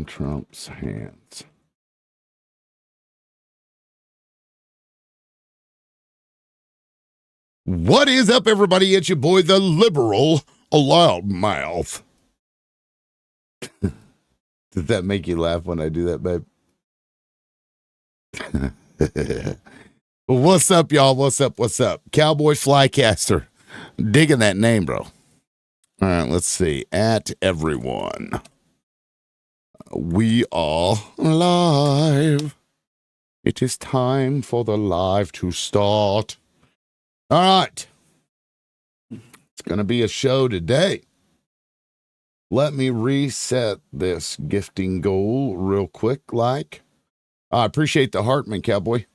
Trump's hands. What is up, everybody? It's your boy, the liberal loudmouth. Does that make you laugh when I do that, babe? What's up, y'all? What's up? What's up? Cowboy Flycaster. Digging that name, bro. All right, let's see. At everyone. We are live. It is time for the live to start. All right. It's going to be a show today. Let me reset this gifting goal real quick, like. I appreciate the Hartman, Cowboy.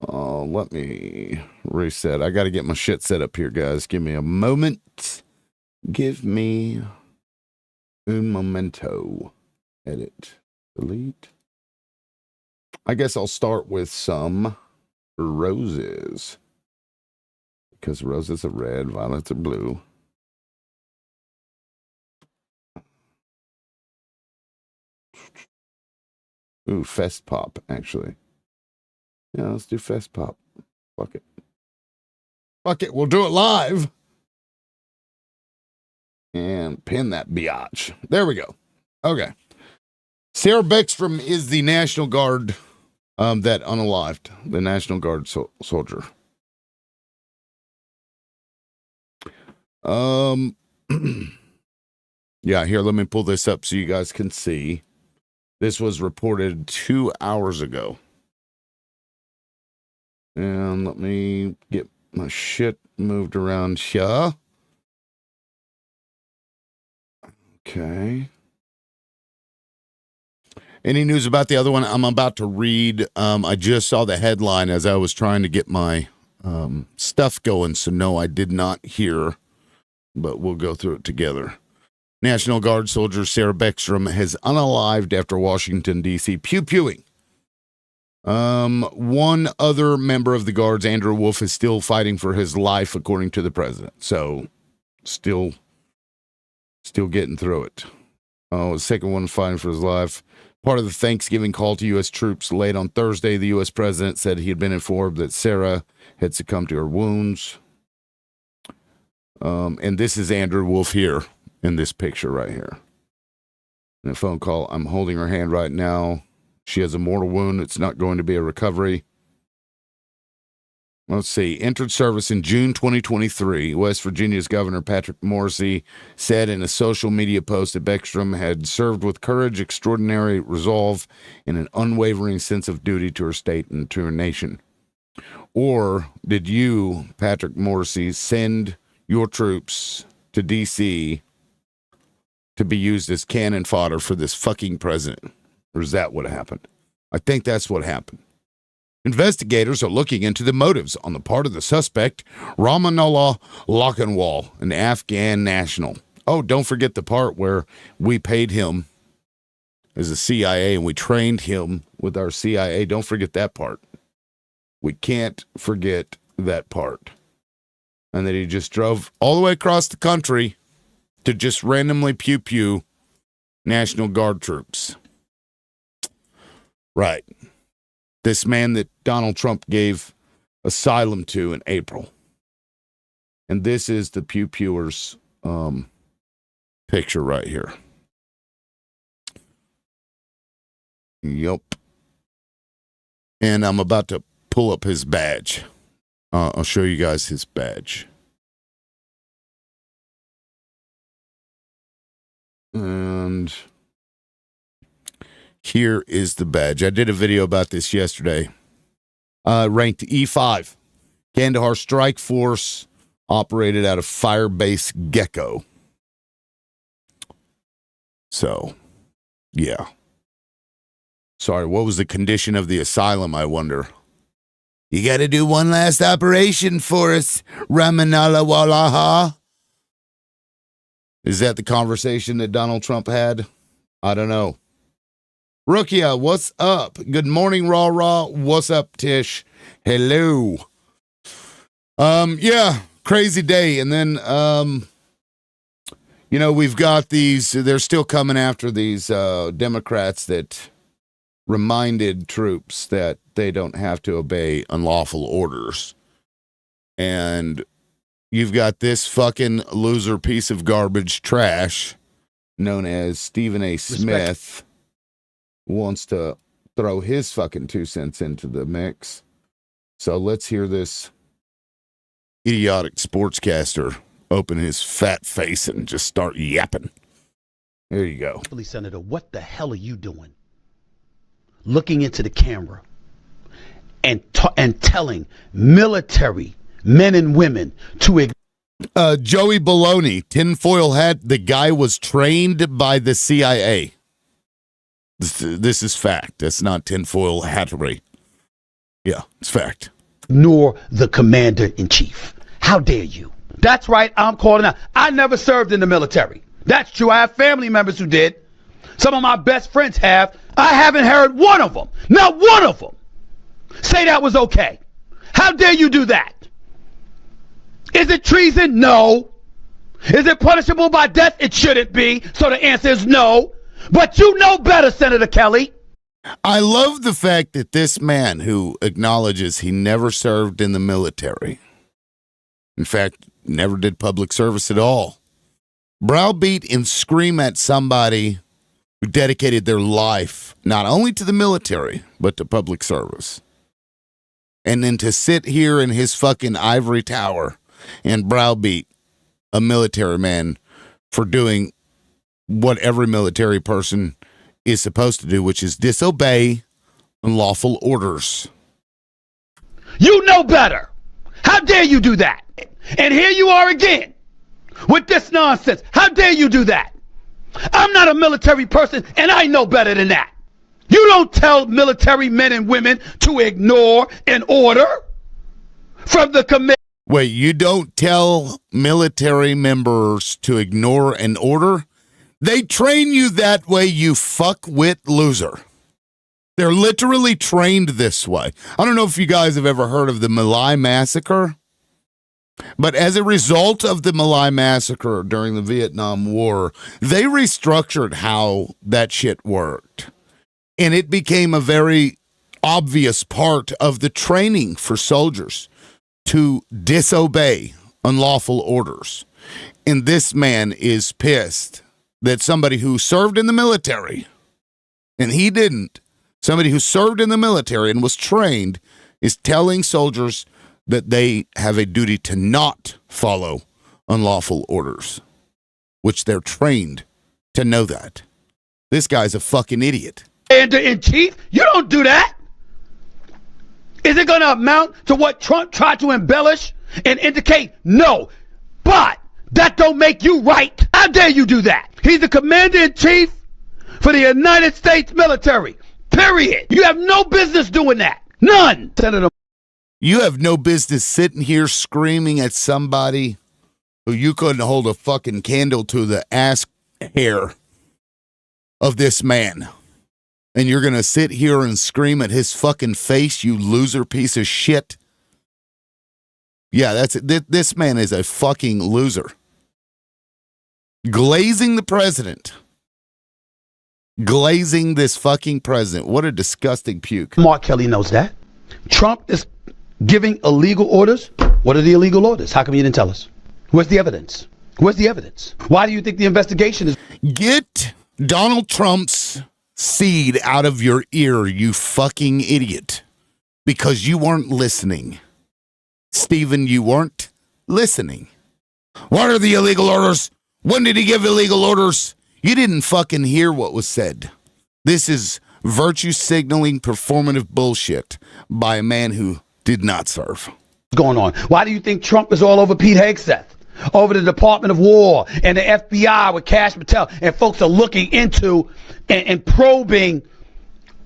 Let me reset. I got to get my shit set up here, guys. Give me a moment. Give me un momento. Edit. Delete. I guess I'll start with some roses. Because roses are red, violets are blue. Ooh, Fest Pop, actually. Yeah, let's do Fest Pop. Fuck it. Fuck it, we'll do it live. And pin that biatch. There we go. Okay. Sarah Beckstrom is the National Guard that unalived. The National Guard soldier. Yeah, here, let me pull this up so you guys can see. This was reported 2 hours ago. And let me get my shit moved around here. Okay. Any news about the other one? I'm about to read. I just saw the headline as I was trying to get my stuff going. So no, I did not hear, but we'll go through it together. National Guard soldier Sarah Beckstrom has unalived after Washington, D.C. pew-pewing. One other member of the Guards, Andrew Wolf, is still fighting for his life, according to the president. So, still getting through it. The second one fighting for his life. Part of the Thanksgiving call to U.S. troops late on Thursday, the U.S. president said he had been informed that Sarah had succumbed to her wounds. And this is Andrew Wolf here in this picture right here. In a phone call, I'm holding her hand right now. She has a mortal wound. It's not going to be a recovery. Let's see. Entered service in June 2023. West Virginia's Governor Patrick Morrisey said in a social media post that Beckstrom had served with courage, extraordinary resolve, and an unwavering sense of duty to her state and to her nation. Or did you, Patrick Morrisey, send your troops to D.C. to be used as cannon fodder for this fucking president? Or is that what happened? I think that's what happened. Investigators are looking into the motives on the part of the suspect, Ramanullah Lakhanwal, an Afghan national. Oh, don't forget the part where we paid him as a CIA and we trained him with our CIA. Don't forget that part. We can't forget that part. And that he just drove all the way across the country to just randomly pew-pew National Guard troops. Right. This man that Donald Trump gave asylum to in April. And this is the pew-pewers picture right here. Yup. And I'm about to pull up his badge. I'll show you guys his badge. And here is the badge. I did a video about this yesterday. Ranked E5. Kandahar Strike Force operated out of Firebase Gecko. So, yeah. Sorry, what was the condition of the asylum, I wonder? You got to do one last operation for us, Ramanullah Wallaha. Is that the conversation that Donald Trump had? I don't know. Rukia, what's up? Good morning, Raw. What's up, Tish? Hello. Yeah, crazy day. And then, You know, we've got these, they're still coming after these Democrats that reminded troops that they don't have to obey unlawful orders. And you've got this fucking loser piece of garbage trash known as Stephen A. Smith wants to throw his fucking 2 cents into the mix. So let's hear this idiotic sportscaster open his fat face and just start yapping. There you go. Senator, what the hell are you doing? Looking into the camera and telling military men and women to Joey Baloney, tinfoil hat, the guy was trained by the CIA. This is fact. That's not tinfoil hattery. Yeah, it's fact. Ignore the commander-in-chief. How dare you? That's right, I'm calling out. I never served in the military. That's true. I have family members who did. Some of my best friends have. I haven't heard one of them, not one of them, say that was okay. How dare you do that? Is it treason? No. Is it punishable by death? It shouldn't be. So the answer is no. But you know better, Senator Kelly. I love the fact that this man who acknowledges he never served in the military, in fact, never did public service at all, browbeat and scream at somebody who dedicated their life not only to the military, but to public service. And then to sit here in his fucking ivory tower and browbeat a military man for doing what every military person is supposed to do, which is disobey unlawful orders. You know better. How dare you do that? And here you are again with this nonsense. How dare you do that? I'm not a military person, and I know better than that. You don't tell military men and women to ignore an order from the command. Wait, you don't tell military members to ignore an order? They train you that way, you fuckwit loser. They're literally trained this way. I don't know if you guys have ever heard of the My Lai massacre, but as a result of the My Lai massacre during the Vietnam War, they restructured how that shit worked. And it became a very obvious part of the training for soldiers to disobey unlawful orders. And this man is pissed that somebody who served in the military, and he didn't, somebody who served in the military and was trained, is telling soldiers that they have a duty to not follow unlawful orders, which they're trained to know that. This guy's a fucking idiot. Commander-in-chief, you don't do that. Is it going to amount to what Trump tried to embellish and indicate? No. But that don't make you right. How dare you do that? He's the commander-in-chief for the United States military. Period. You have no business doing that. None. Senator. You have no business sitting here screaming at somebody who you couldn't hold a fucking candle to the ass hair of this man. And you're going to sit here and scream at his fucking face, you loser piece of shit. Yeah, that's it. This man is a fucking loser. Glazing the president. Glazing this fucking president. What a disgusting puke. Mark Kelly knows that. Trump is giving illegal orders. What are the illegal orders? How come you didn't tell us? Where's the evidence? Where's the evidence? Why do you think the investigation is... Get Donald Trump's seed out of your ear, you fucking idiot. Because you weren't listening. Stephen, you weren't listening. What are the illegal orders? When did he give illegal orders? You didn't fucking hear what was said. This is virtue signaling performative bullshit by a man who did not serve. Going on? Why do you think Trump is all over Pete Hegseth, over the Department of War and the FBI with Kash Patel, and folks are looking into and probing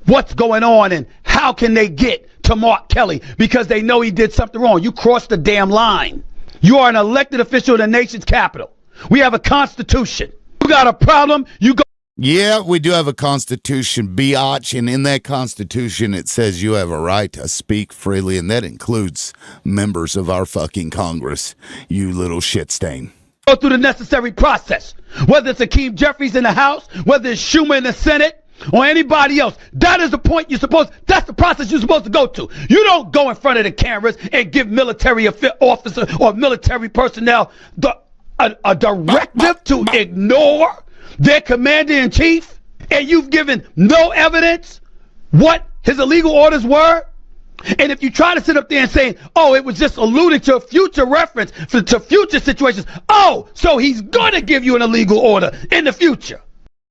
what's going on and how can they get to Mark Kelly because they know he did something wrong. You crossed the damn line. You are an elected official in the nation's capital. We have a constitution. You got a problem, you go. Yeah, we do have a constitution, biatch, and in that constitution it says you have a right to speak freely, and that includes members of our fucking Congress, you little shit stain. go through the necessary process. Whether it's Hakeem Jeffries in the House, whether it's Schumer in the Senate, or anybody else. That is the point that's the process you're supposed to go to. You don't go in front of the cameras and give military officer or military personnel a directive to ignore their commander-in-chief, and you've given no evidence what his illegal orders were. And if you try to sit up there and say, oh, it was just alluding to a future reference to future situations, oh, so he's going to give you an illegal order in the future.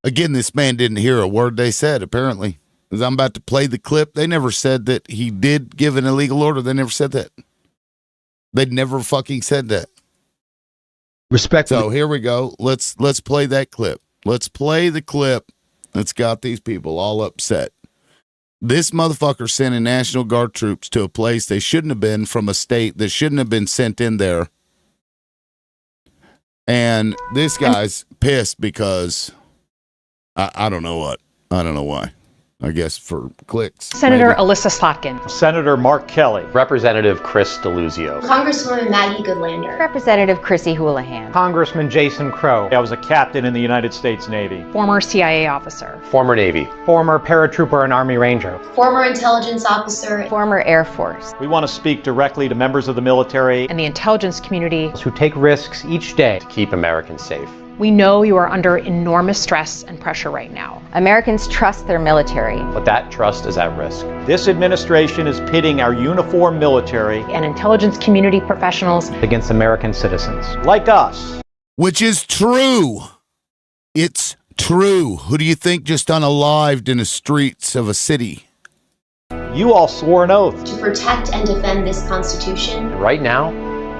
Again, this man didn't hear a word they said, apparently. As I'm about to play the clip, they never said that he did give an illegal order. They never said that. They never fucking said that. Respectfully. So here we go. Let's play that clip. Let's play the clip that's got these people all upset. This motherfucker sending National Guard troops to a place they shouldn't have been, from a state that shouldn't have been sent in there. And this guy's pissed because... I don't know what. I don't know why. I guess for clicks. Senator maybe. Alyssa Slotkin. Senator Mark Kelly. Representative Chris DeLuzio. Congresswoman Maggie Goodlander. Representative Chrissy Houlihan. Congressman Jason Crow. I was a captain in the United States Navy. Former CIA officer. Former Navy. Former paratrooper and Army Ranger. Former intelligence officer. Former Air Force. We want to speak directly to members of the military And the intelligence community. Who take risks each day To keep Americans safe. We know you are under enormous stress and pressure right now. Americans trust their military. But that trust is at risk. This administration is pitting our uniformed military And intelligence community professionals. against American citizens. like us. Which is true. It's true. Who do you think just unalived in the streets of a city? You all swore an oath. To protect and defend this Constitution. And right now,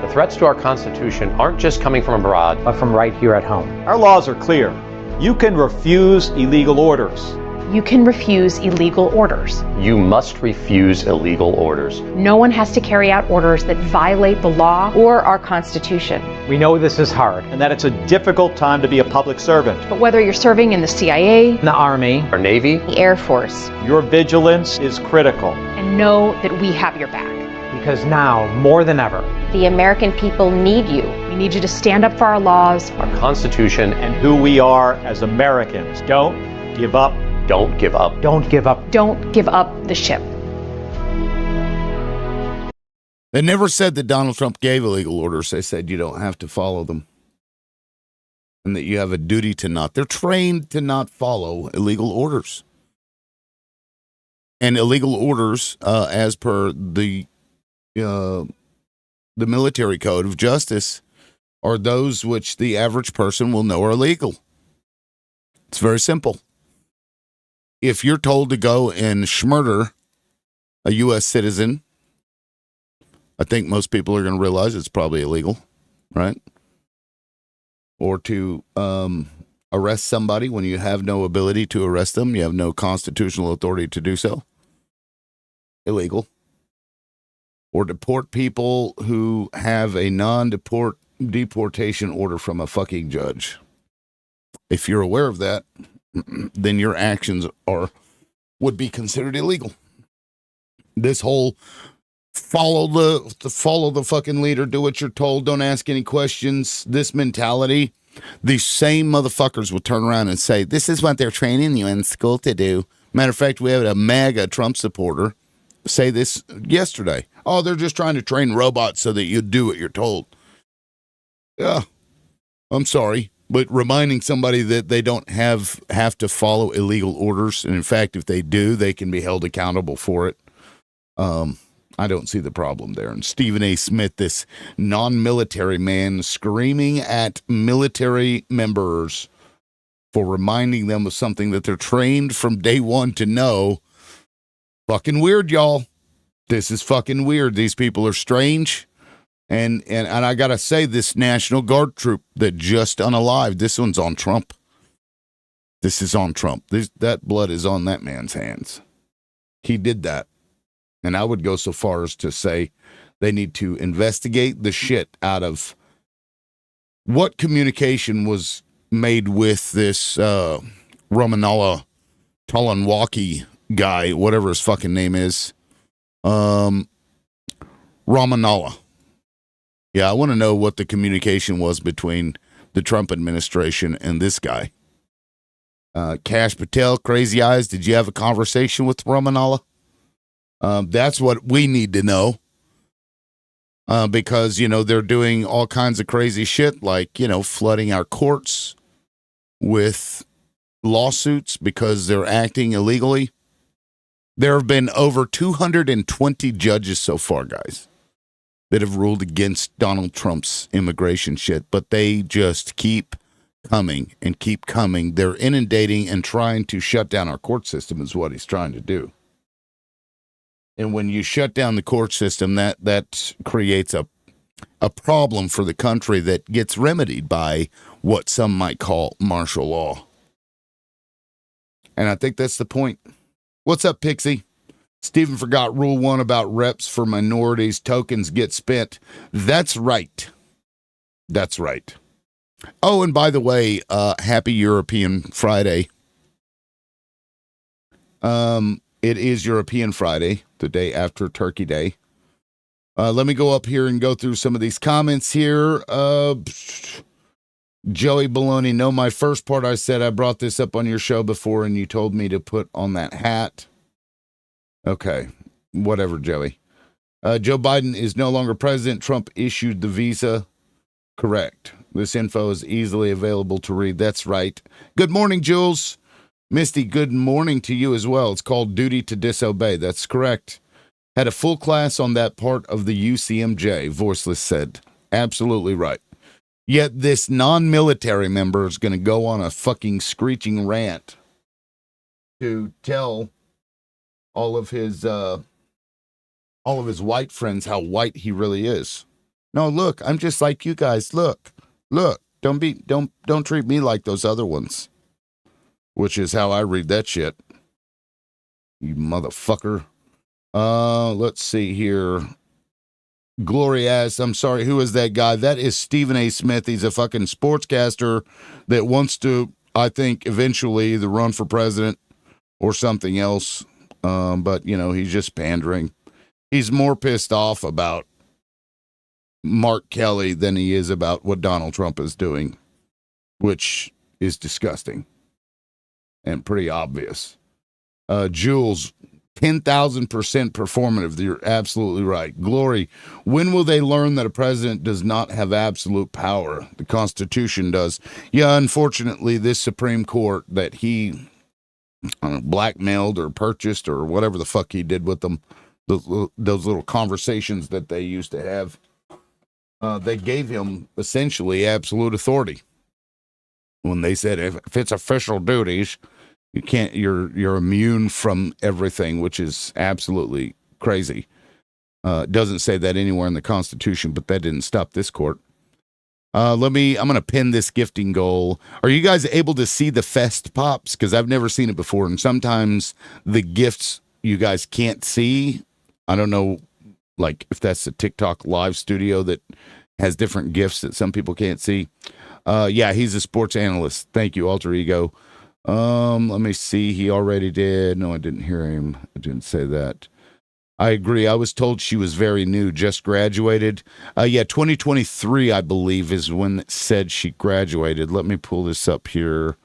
the threats to our Constitution aren't just coming from abroad. But from right here at home. Our laws are clear. You can refuse illegal orders. You can refuse illegal orders. You must refuse illegal orders. No one has to carry out orders that violate the law. Or our Constitution. We know this is hard. And that it's a difficult time to be a public servant. But whether you're serving in the CIA, In the Army, Our Navy, The Air Force. Your vigilance is critical. and know that we have your back. because now, more than ever, The American people need you. We need you to stand up for our laws. our Constitution, And who we are as Americans. Don't give up. don't give up. don't give up. Don't give up the ship. They never said that Donald Trump gave illegal orders. They said you don't have to follow them. And that you have a duty to not. They're trained to not follow illegal orders. And illegal orders, as per the military code of justice, are those which the average person will know are illegal. It's very simple. If you're told to go and schmurder a U.S. citizen, I think most people are going to realize it's probably illegal, right? Or to arrest somebody when you have no ability to arrest them, you have no constitutional authority to do so. Illegal. Or deport people who have a non-deportation order from a fucking judge. If you're aware of that, then your actions would be considered illegal. This whole follow the fucking leader, do what you're told, don't ask any questions, this mentality, these same motherfuckers will turn around and say, this is what they're training you in school to do. Matter of fact, we had a MAGA Trump supporter say this yesterday. Oh, they're just trying to train robots so that you do what you're told. Yeah, I'm sorry, but reminding somebody that they don't have to follow illegal orders, and in fact, if they do, they can be held accountable for it. I don't see the problem there. And Stephen A. Smith, this non-military man, screaming at military members for reminding them of something that they're trained from day one to know. Fucking weird, y'all. This is fucking weird. These people are strange. And I gotta say, this National Guard troop that just unalived, this one's on Trump. This is on Trump. That blood is on that man's hands. He did that. And I would go so far as to say they need to investigate the shit out of what communication was made with this Ramanallah Talonwalki guy, whatever his fucking name is. Ramanallah. Yeah, I want to know what the communication was between the Trump administration and this guy. Kash Patel, Crazy Eyes, did you have a conversation with Ramanallah? That's what we need to know. Because, they're doing all kinds of crazy shit, like, flooding our courts with lawsuits because they're acting illegally. There have been over 220 judges so far, guys, that have ruled against Donald Trump's immigration shit, but they just keep coming and keep coming. They're inundating and trying to shut down our court system is what he's trying to do. And when you shut down the court system, that creates a problem for the country that gets remedied by what some might call martial law. And I think that's the point. What's up, Pixie? Stephen forgot Rule 1 about reps for minorities. Tokens get spent. That's right. That's right. Oh, and by the way, happy European Friday. It is European Friday, the day after Turkey Day. Let me go up here and go through some of these comments here. Joey Baloney, no, my first part I said I brought this up on your show before and you told me to put on that hat. Okay, whatever, Joey. Joe Biden is no longer president. Trump issued the visa. Correct. This info is easily available to read. That's right. Good morning, Jules. Misty, good morning to you as well. It's called Duty to Disobey. That's correct. Had a full class on that part of the UCMJ, Voiceless said. Absolutely right. Yet this non-military member is going to go on a fucking screeching rant to tell all of his white friends how white he really is. No, look, I'm just like you guys. Look, don't treat me like those other ones. Which is how I read that shit. You motherfucker. Let's see here. Glory asks, I'm sorry, who is that guy? That is Stephen A. Smith. He's a fucking sportscaster that wants to, I think, eventually either run for president or something else. But, he's just pandering. He's more pissed off about Mark Kelly than he is about what Donald Trump is doing, which is disgusting and pretty obvious. Jules, 10,000% performative. You're absolutely right. Glory, when will they learn that a president does not have absolute power? The Constitution does. Yeah, unfortunately, this Supreme Court that he blackmailed or purchased or whatever the fuck he did with them, those little conversations that they used to have, they gave him essentially absolute authority. When they said if it's official duties, you can't. You're immune from everything, which is absolutely crazy. It doesn't say that anywhere in the Constitution, but that didn't stop this court. I'm going to pin this gifting goal. Are you guys able to see the Fest Pops? Because I've never seen it before, and sometimes the gifts you guys can't see. I don't know, like if that's a TikTok live studio that has different gifts that some people can't see. Yeah, he's a sports analyst. Thank you, Alter Ego. Let me see. He already did. No, I didn't hear him. I didn't say that. I agree. I was told she was very new, just graduated. Yeah, 2023, I believe, is when it said she graduated. Let me pull this up here.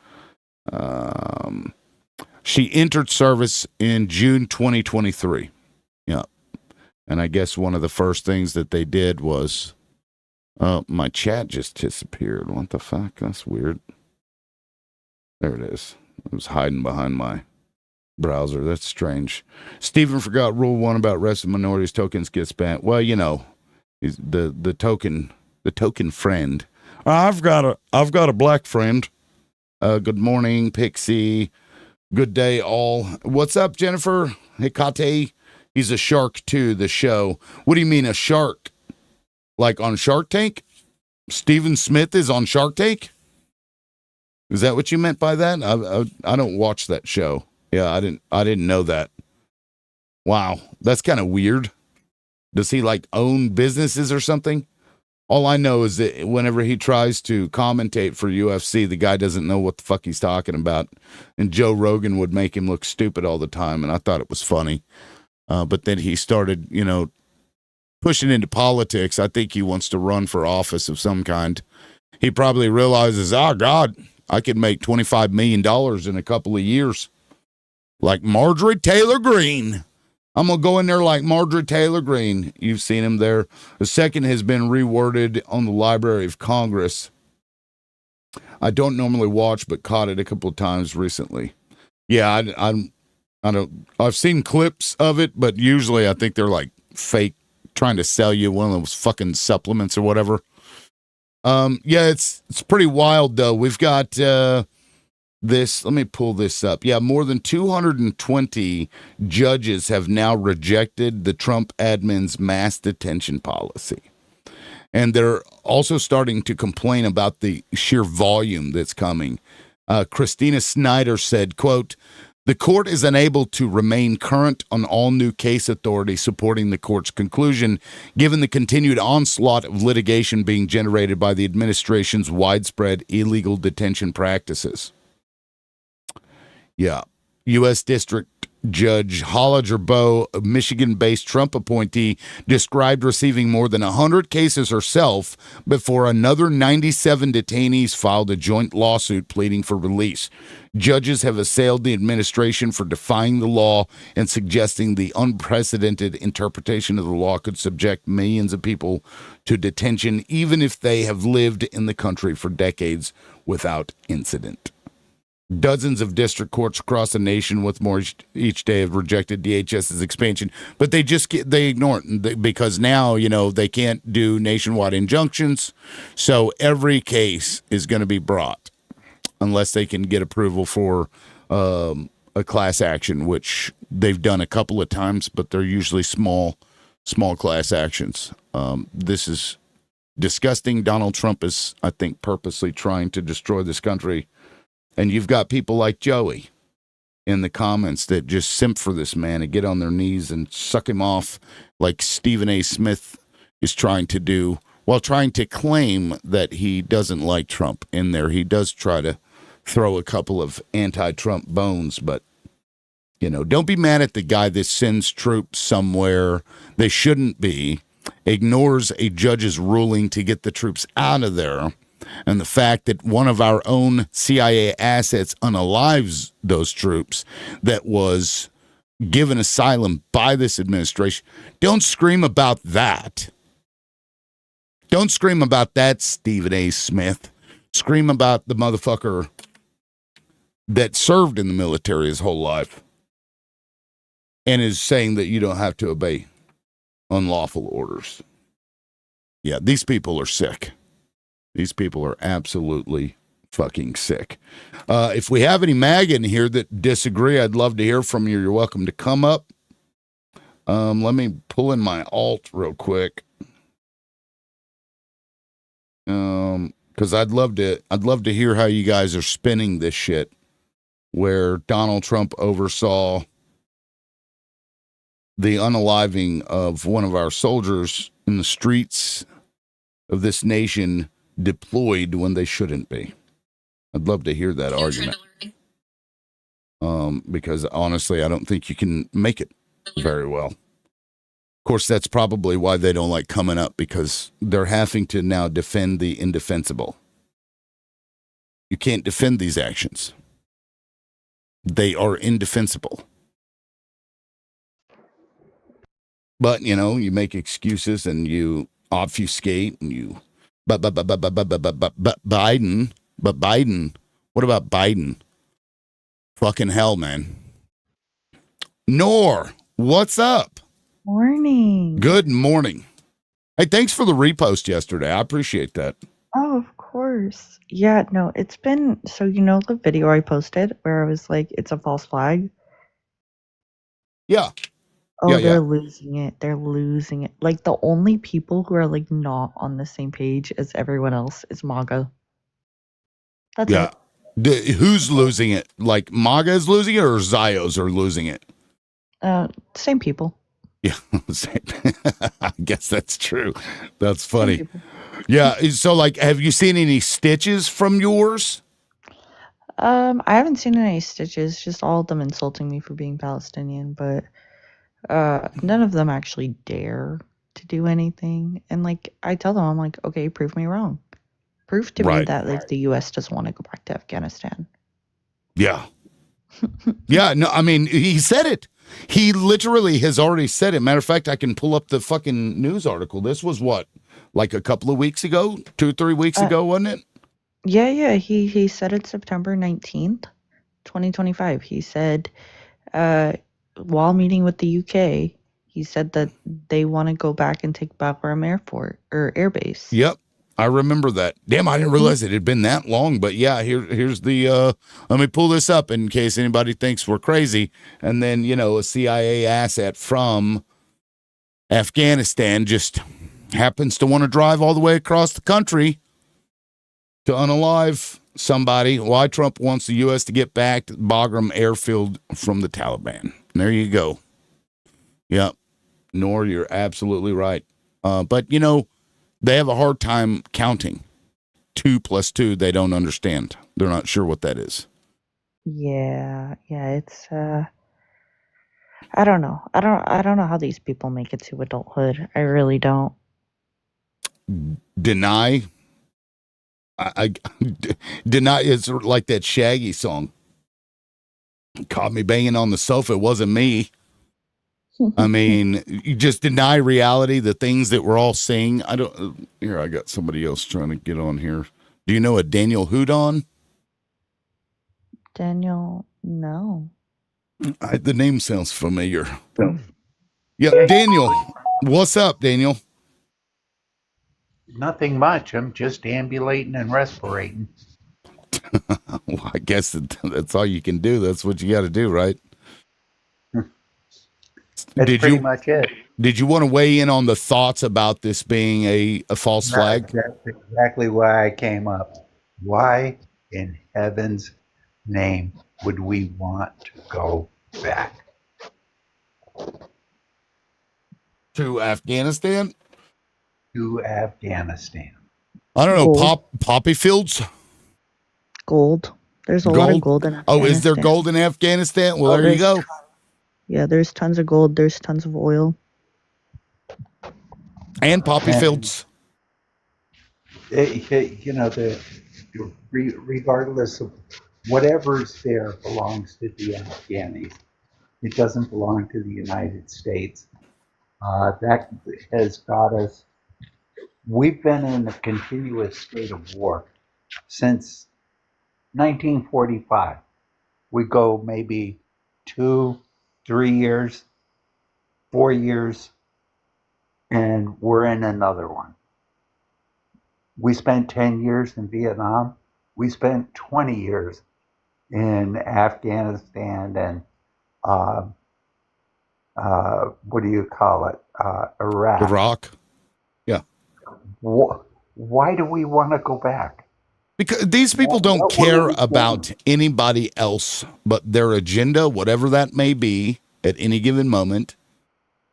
She entered service in June 2023. Yeah. And I guess one of the first things that they did was, my chat just disappeared. What the fuck? That's weird. There it is. It was hiding behind my browser. That's strange. Stephen forgot Rule 1 about rest of minorities. Tokens get spent. Well, he's the token friend. I've got a black friend. Good morning, Pixie. Good day, all. What's up, Jennifer? Hikate. He's a shark too. The show. What do you mean a shark? Like on Shark Tank? Stephen Smith is on Shark Tank? Is that what you meant by that? I don't watch that show. Yeah, I didn't know that. Wow, that's kind of weird. Does he like own businesses or something? All I know is that whenever he tries to commentate for UFC, the guy doesn't know what the fuck he's talking about. And Joe Rogan would make him look stupid all the time, and I thought it was funny. But then he started, pushing into politics. I think he wants to run for office of some kind. He probably realizes, oh, God, I could make $25 million in a couple of years. Like Marjorie Taylor Greene. I'm going to go in there like Marjorie Taylor Greene. You've seen him there. The second has been reworded on the Library of Congress. I don't normally watch, but caught it a couple of times recently. Yeah, I've seen clips of it, but usually I think they're like fake, trying to sell you one of those fucking supplements or whatever. Yeah, it's pretty wild though. We've got this. Let me pull this up. Yeah, more than 220 judges have now rejected the Trump admin's mass detention policy. And they're also starting to complain about the sheer volume that's coming. Christina Snyder said, quote, "The court is unable to remain current on all new case authority supporting the court's conclusion, given the continued onslaught of litigation being generated by the administration's widespread illegal detention practices." Yeah. U.S. District Judge Hala Jarboe, a Michigan-based Trump appointee, described receiving more than 100 cases herself before another 97 detainees filed a joint lawsuit pleading for release. Judges have assailed the administration for defying the law and suggesting the unprecedented interpretation of the law could subject millions of people to detention, even if they have lived in the country for decades without incident. Dozens of district courts across the nation with more each day have rejected DHS's expansion, but they ignore it because now, they can't do nationwide injunctions. So every case is going to be brought unless they can get approval for a class action, which they've done a couple of times, but they're usually small class actions. This is disgusting. Donald Trump is, I think, purposely trying to destroy this country. And you've got people like Joey in the comments that just simp for this man and get on their knees and suck him off like Stephen A. Smith is trying to do, while trying to claim that he doesn't like Trump in there. He does try to throw a couple of anti-Trump bones, but, don't be mad at the guy that sends troops somewhere they shouldn't be, ignores a judge's ruling to get the troops out of there, and the fact that one of our own CIA assets unalives those troops that was given asylum by this administration. Don't scream about that. Don't scream about that, Stephen A. Smith. Scream about the motherfucker that served in the military his whole life and is saying that you don't have to obey unlawful orders. Yeah, these people are sick. These people are absolutely fucking sick. If we have any MAGA in here that disagree, I'd love to hear from you. You're welcome to come up. Let me pull in my alt real quick. Because I'd love to hear how you guys are spinning this shit, where Donald Trump oversaw the unaliving of one of our soldiers in the streets of this nation, deployed when they shouldn't be. I'd love to hear that argument. Because honestly, I don't think you can make it very well. Of course, that's probably why they don't like coming up, because they're having to now defend the indefensible. You can't defend these actions. They are indefensible. But, you make excuses and you obfuscate and you But Biden, what about Biden? Fucking hell, man. Nor, what's up? Morning. Good morning. Hey, thanks for the repost yesterday. I appreciate that. Oh, of course. Yeah, no, it's been, so the video I posted where I was like, it's a false flag? Yeah. Oh, they're losing it. They're losing it. Like, the only people who are, not on the same page as everyone else is MAGA. That's it. Who's losing it? Like, MAGA is losing it, or Zios are losing it? Same people. Yeah, I guess that's true. That's funny. Yeah, so, have you seen any stitches from yours? I haven't seen any stitches, just all of them insulting me for being Palestinian, but none of them actually dare to do anything. And I tell them, I'm like, okay, prove me wrong. proof to me Right. that like the U.S. doesn't want to go back to Afghanistan. Yeah. Yeah, no, I mean, he said it. He literally has already said it. Matter of fact, I can pull up the fucking news article. This was what, like a couple of weeks ago, 2 or 3 weeks ago, wasn't it? Yeah. He said it September 19th, 2025. He said, while meeting with the UK, he said that they want to go back and take Bagram Air Base. Yep. I remember that. Damn, I didn't realize it had been that long. But yeah, here's the let me pull this up in case anybody thinks we're crazy. And then, a CIA asset from Afghanistan just happens to want to drive all the way across the country to unalive somebody. Why Trump wants the U.S. to get back to Bagram airfield from the Taliban. And there you go. Yep. Nor, you're absolutely right. But, they have a hard time counting. 2 + 2, they don't understand. They're not sure what that is. Yeah, it's I don't know. I don't know how these people make it to adulthood. I really don't. Deny. I deny is like that Shaggy song. Caught me banging on the sofa. It wasn't me. I mean, you just deny reality, the things that we're all seeing. I got somebody else trying to get on here. Do you know a Daniel Houdon? Daniel, no. The name sounds familiar. Yeah, Daniel. What's up, Daniel? Nothing much. I'm just ambulating and respirating. Well, I guess that's all you can do. That's what you got to do, right? That's pretty much it. Did you want to weigh in on the thoughts about this being a false flag? That's exactly why I came up. Why in heaven's name would we want to go back? To Afghanistan? To Afghanistan. I don't know. Poppy fields? Gold. There's a lot of gold in Afghanistan. Oh, is there gold in Afghanistan? Well, there you go. Yeah, there's tons of gold. There's tons of oil. And poppy fields. Regardless of whatever's there belongs to the Afghanis. It doesn't belong to the United States. That has got us. We've been in a continuous state of war since 1945. We go maybe 2, 3 years, 4 years, and we're in another one. We spent 10 years in Vietnam. We spent 20 years in Afghanistan and what do you call it? Iraq. Iraq. Yeah. Why do we want to go back? Because these people don't care about anybody else but their agenda, whatever that may be at any given moment.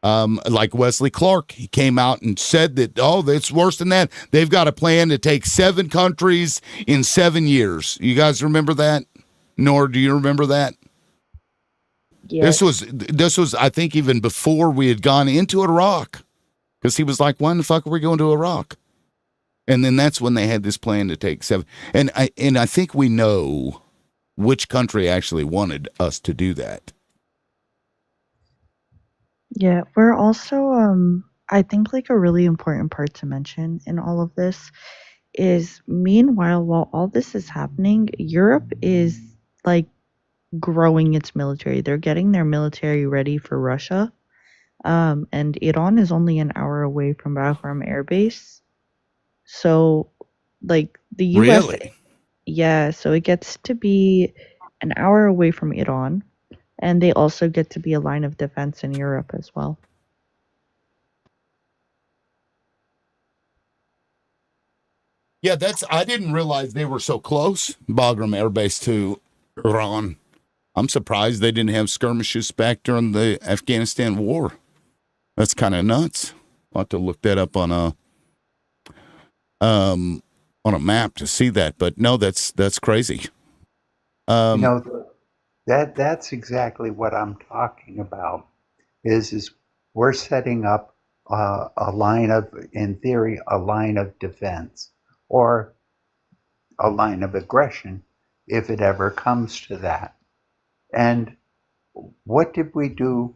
Like Wesley Clark, he came out and said that, it's worse than that. They've got a plan to take 7 countries in 7 years. You guys remember that? Nor do you remember that? Yes. This was, I think, even before we had gone into Iraq, because he was like, "Why the fuck are we going to Iraq?" And then that's when they had this plan to take 7. And I think we know which country actually wanted us to do that. Yeah, we're also I think like a really important part to mention in all of this is meanwhile while all this is happening, Europe is like growing its military. They're getting their military ready for Russia. And Iran is only an hour away from Bagram Air Base. So like the US Really? Yeah, so it gets to be an hour away from Iran. And they also get to be a line of defense in Europe as well. Yeah, I didn't realize they were so close, Bagram Air Base to Iran. I'm surprised they didn't have skirmishes back during the Afghanistan war. That's kind of nuts. I'll have to look that up on a map to see that. But no, that's crazy. That's exactly what I'm talking about. Is we're setting up in theory, a line of defense, or a line of aggression if it ever comes to that. And what did we do,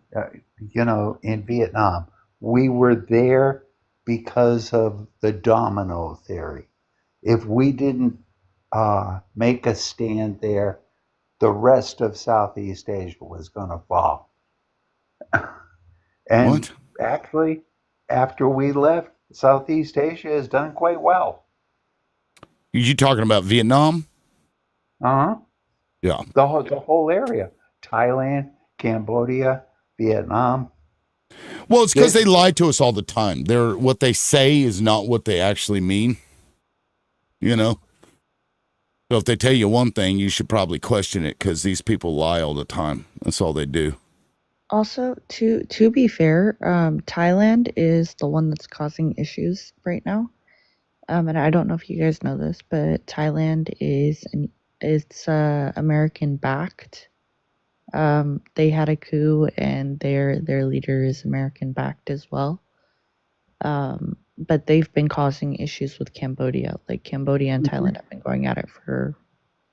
in Vietnam? We were there because of the domino theory. If we didn't make a stand there, the rest of Southeast Asia was going to fall. And What? actually, after we left, Southeast Asia has done quite well. You talking about Vietnam? Uh-huh. Yeah. The whole area. Thailand, Cambodia, Vietnam. Well, it's because they lie to us all the time. What they say is not what they actually mean. So if they tell you one thing, you should probably question it, because these people lie all the time. That's all they do. Also, to be fair, Thailand is the one that's causing issues right now. And I don't know if you guys know this, but Thailand is American backed. They had a coup, and their leader is American backed as well. But they've been causing issues with Cambodia. Like, Cambodia and Thailand have been going at it for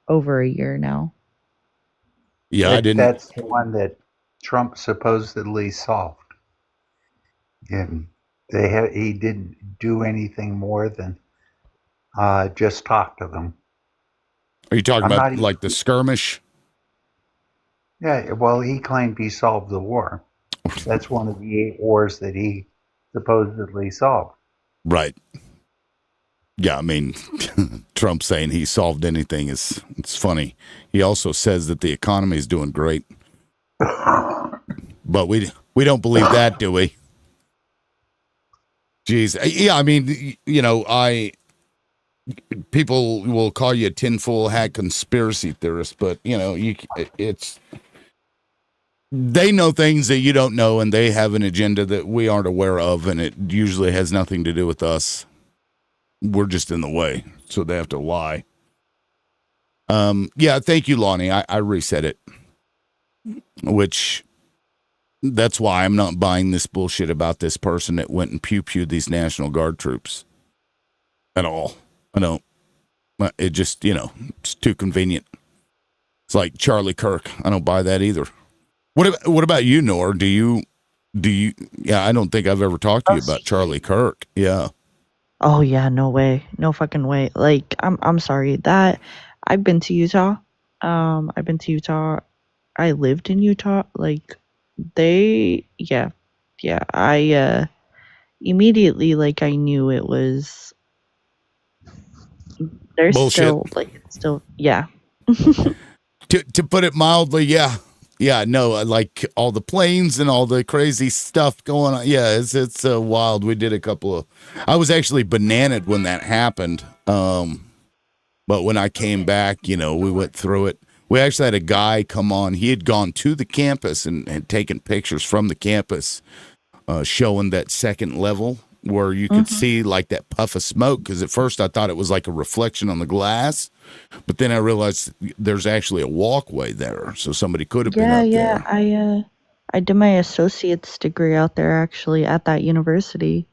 over a year now. Yeah, That's the one that Trump supposedly solved. And he didn't do anything more than just talk to them. Are you talking about like the skirmish? Yeah, well, he claimed he solved the war. That's one of the 8 wars that he supposedly solved. Right. Yeah, I mean, Trump saying he solved anything it's funny. He also says that the economy is doing great. But we don't believe that, do we? Jeez. Yeah, I mean, people will call you a tinfoil hat conspiracy theorist, but they know things that you don't know, and they have an agenda that we aren't aware of, and it usually has nothing to do with us. We're just in the way, so they have to lie. Yeah, thank you, Lonnie. I reset it, which that's why I'm not buying this bullshit about this person that went and pew-pewed these National Guard troops at all. I don't. It just, it's too convenient. It's like Charlie Kirk. I don't buy that either. What about you, Nor? Do you? Yeah, I don't think I've ever talked to you about Charlie Kirk. Yeah. Oh yeah, no way, no fucking way. Like, I'm sorry that I've been to Utah. I've been to Utah. I lived in Utah. Like, yeah. I immediately, like, I knew it was. There's bullshit. still, yeah. To put it mildly, yeah. Yeah, no, like all the planes and all the crazy stuff going on. Yeah, it's wild. We did I was actually bananaed when that happened. But when I came back, we went through it. We actually had a guy come on. He had gone to the campus and had taken pictures from the campus, showing that second level where you could see like that puff of smoke. Because at first I thought it was like a reflection on the glass. But then I realized there's actually a walkway there, so somebody could have been up there. Yeah. I did my associate's degree out there, actually, at that university.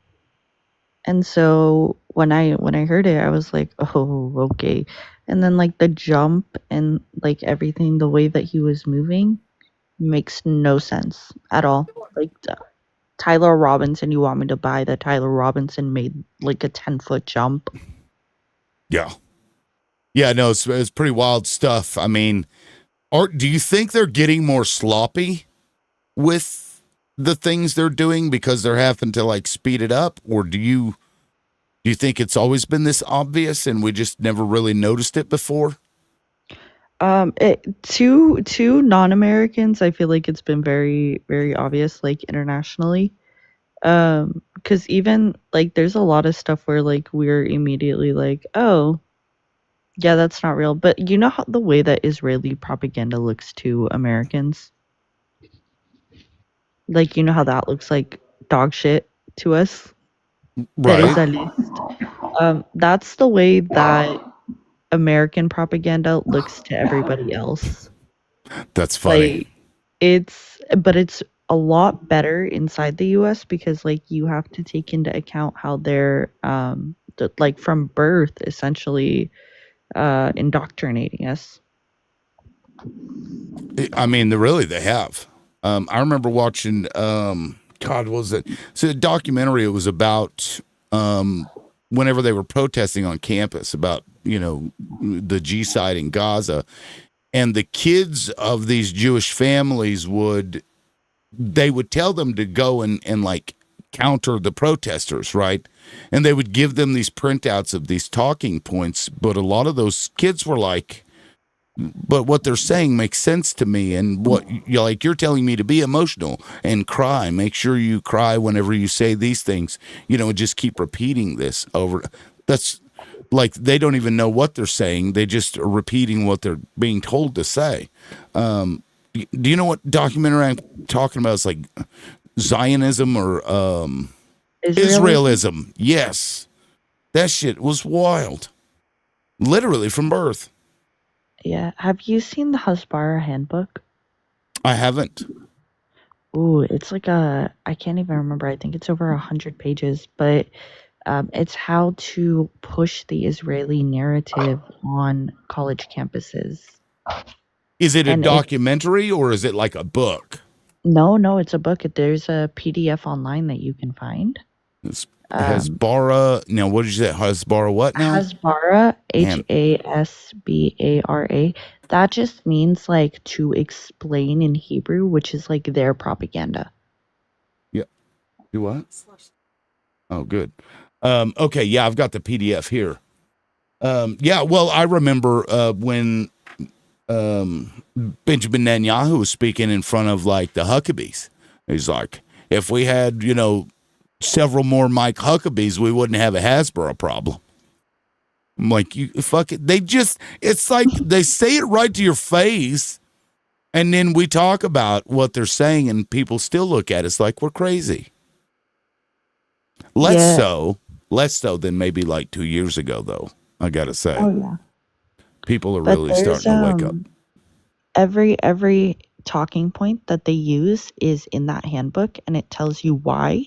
And so when I heard it, I was like, oh, okay. And then, like, the jump and, like, everything, the way that he was moving makes no sense at all. Like, Tyler Robinson, you want me to buy that Tyler Robinson made, like, a 10-foot jump? Yeah. Yeah, no, it's pretty wild stuff. I mean, do you think they're getting more sloppy with the things they're doing because they're having to like speed it up, or do you think it's always been this obvious and we just never really noticed it before? To non-Americans, I feel like it's been very, very obvious, like, internationally. Because even like there's a lot of stuff where like we're immediately like, oh. Yeah, that's not real. But you know how the way that Israeli propaganda looks to Americans? Like, you know how that looks like dog shit to us? Right. That is at least. That's the way that American propaganda looks to everybody else. That's funny. Like, it's a lot better inside the US because like you have to take into account how they're like from birth essentially indoctrinating us. I mean, they have. I remember watching, God, what was it? So the documentary, it was about whenever they were protesting on campus about, the G-side in Gaza. And the kids of these Jewish families would tell them to go and like counter the protesters, right? And they would give them these printouts of these talking points. But a lot of those kids were like, but what they're saying makes sense to me. And what you're telling me to be emotional and cry. Make sure you cry whenever you say these things, just keep repeating this over. That's like, they don't even know what they're saying. They just are repeating what they're being told to say. Do you know what documentary I'm talking about? It's like Zionism or Israelism. Yes. That shit was wild. Literally from birth. Yeah. Have you seen the Hasbara handbook? I haven't. Ooh, it's like I can't even remember. I think it's over 100 pages, but it's how to push the Israeli narrative on college campuses. Is it a documentary or is it like a book? No, it's a book. There's a PDF online that you can find. It's Hasbara. Now, what did you say? Hasbara what now? Hasbara, Hasbara. That just means like to explain in Hebrew, which is like their propaganda. Yeah. Do what? Oh, good. Okay, yeah, I've got the PDF here. Yeah, well, I remember when Benjamin Netanyahu was speaking in front of like the Huckabees. He's like, if we had, several more Mike Huckabees, we wouldn't have a Hasbara problem. I'm like, you fuck it. It's like they say it right to your face, and then we talk about what they're saying, and people still look at us like we're crazy. Less so than maybe like 2 years ago, though, I gotta say. Oh, yeah. People are really starting to wake up. Every talking point that they use is in that handbook, and it tells you why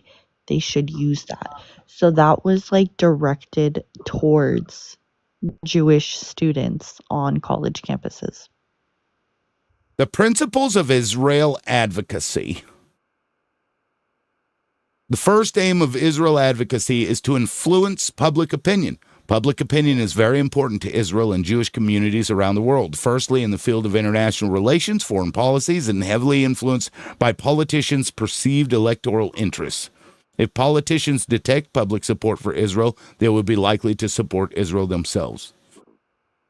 they should use that. So that was like directed towards Jewish students on college campuses. The principles of Israel advocacy. The first aim of Israel advocacy is to influence public opinion. Public opinion is very important to Israel and Jewish communities around the world. Firstly, in the field of international relations, foreign policies, and heavily influenced by politicians' perceived electoral interests. If politicians detect public support for Israel, they will be likely to support Israel themselves.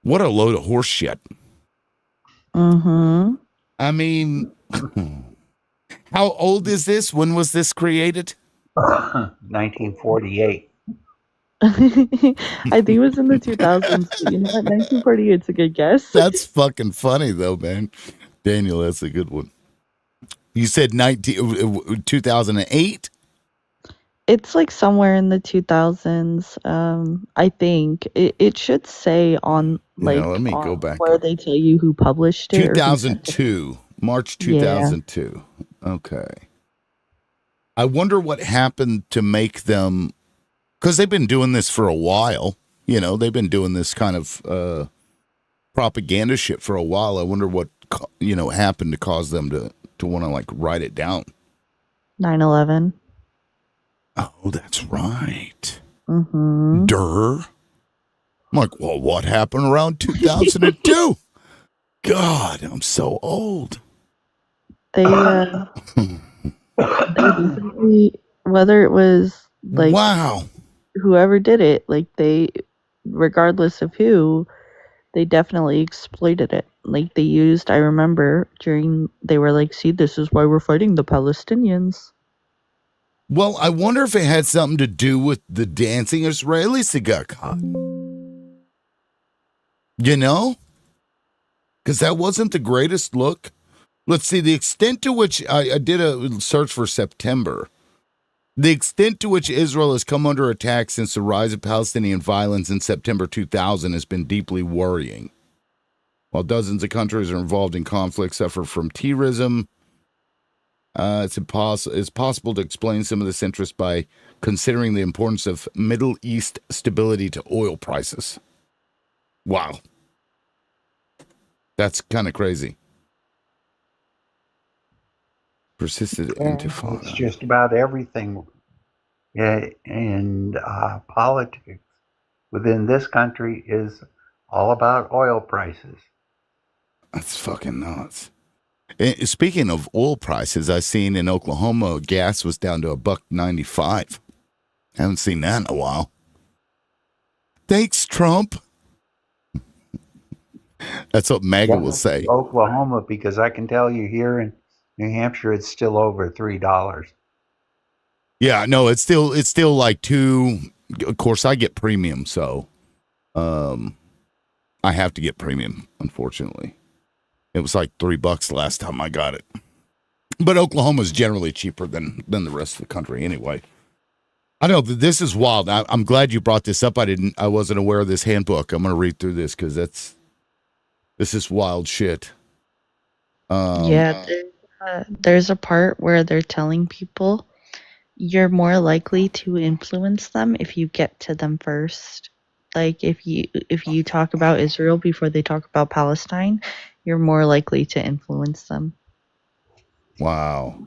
What a load of horse shit. Mm-hmm. I mean, how old is this? When was this created? 1948. I think it was in the 2000s. You know what? 1948 is a good guess. That's fucking funny, though, man. Daniel, that's a good one. You said 2008? It's like somewhere in the 2000s. I think it should say on like let me go back where they tell you who published it. 2002, March 2002. Yeah. Okay. I wonder what happened to make them, because they've been doing this for a while. They've been doing this kind of propaganda shit for a while. I wonder what happened to cause them to want to like write it down. 9/11. Oh, that's right. Mm-hmm. Durr. I'm like, well, what happened around 2002? God, I'm so old. They basically, whether it was like whoever did it, like regardless of who, they definitely exploited it. Like they used, I remember they were like, see, this is why we're fighting the Palestinians. Well, I wonder if it had something to do with the dancing Israelis that got caught. Because that wasn't the greatest look. Let's see, the extent to which I did a search for September. The extent to which Israel has come under attack since the rise of Palestinian violence in September 2000 has been deeply worrying. While dozens of countries are involved in conflict, suffer from terrorism, it's possible to explain some of this interest by considering the importance of Middle East stability to oil prices. Wow. That's kind of crazy. Persisted intifada. It's just about everything in politics within this country is all about oil prices. That's fucking nuts. Speaking of oil prices, I seen in Oklahoma gas was down to $1.95. Haven't seen that in a while. Thanks, Trump. That's what MAGA will say. Oklahoma, because I can tell you here in New Hampshire, it's still over $3. Yeah, no, it's still like $2. Of course, I get premium, so I have to get premium. Unfortunately, it was like $3 last time I got it. But Oklahoma's generally cheaper than the rest of the country, anyway. I know this is wild. I'm glad you brought this up. I wasn't aware of this handbook. I'm going to read through this because this is wild shit. There's a part where they're telling people you're more likely to influence them if you get to them first. Like if you talk about Israel before they talk about Palestine, you're more likely to influence them. Wow.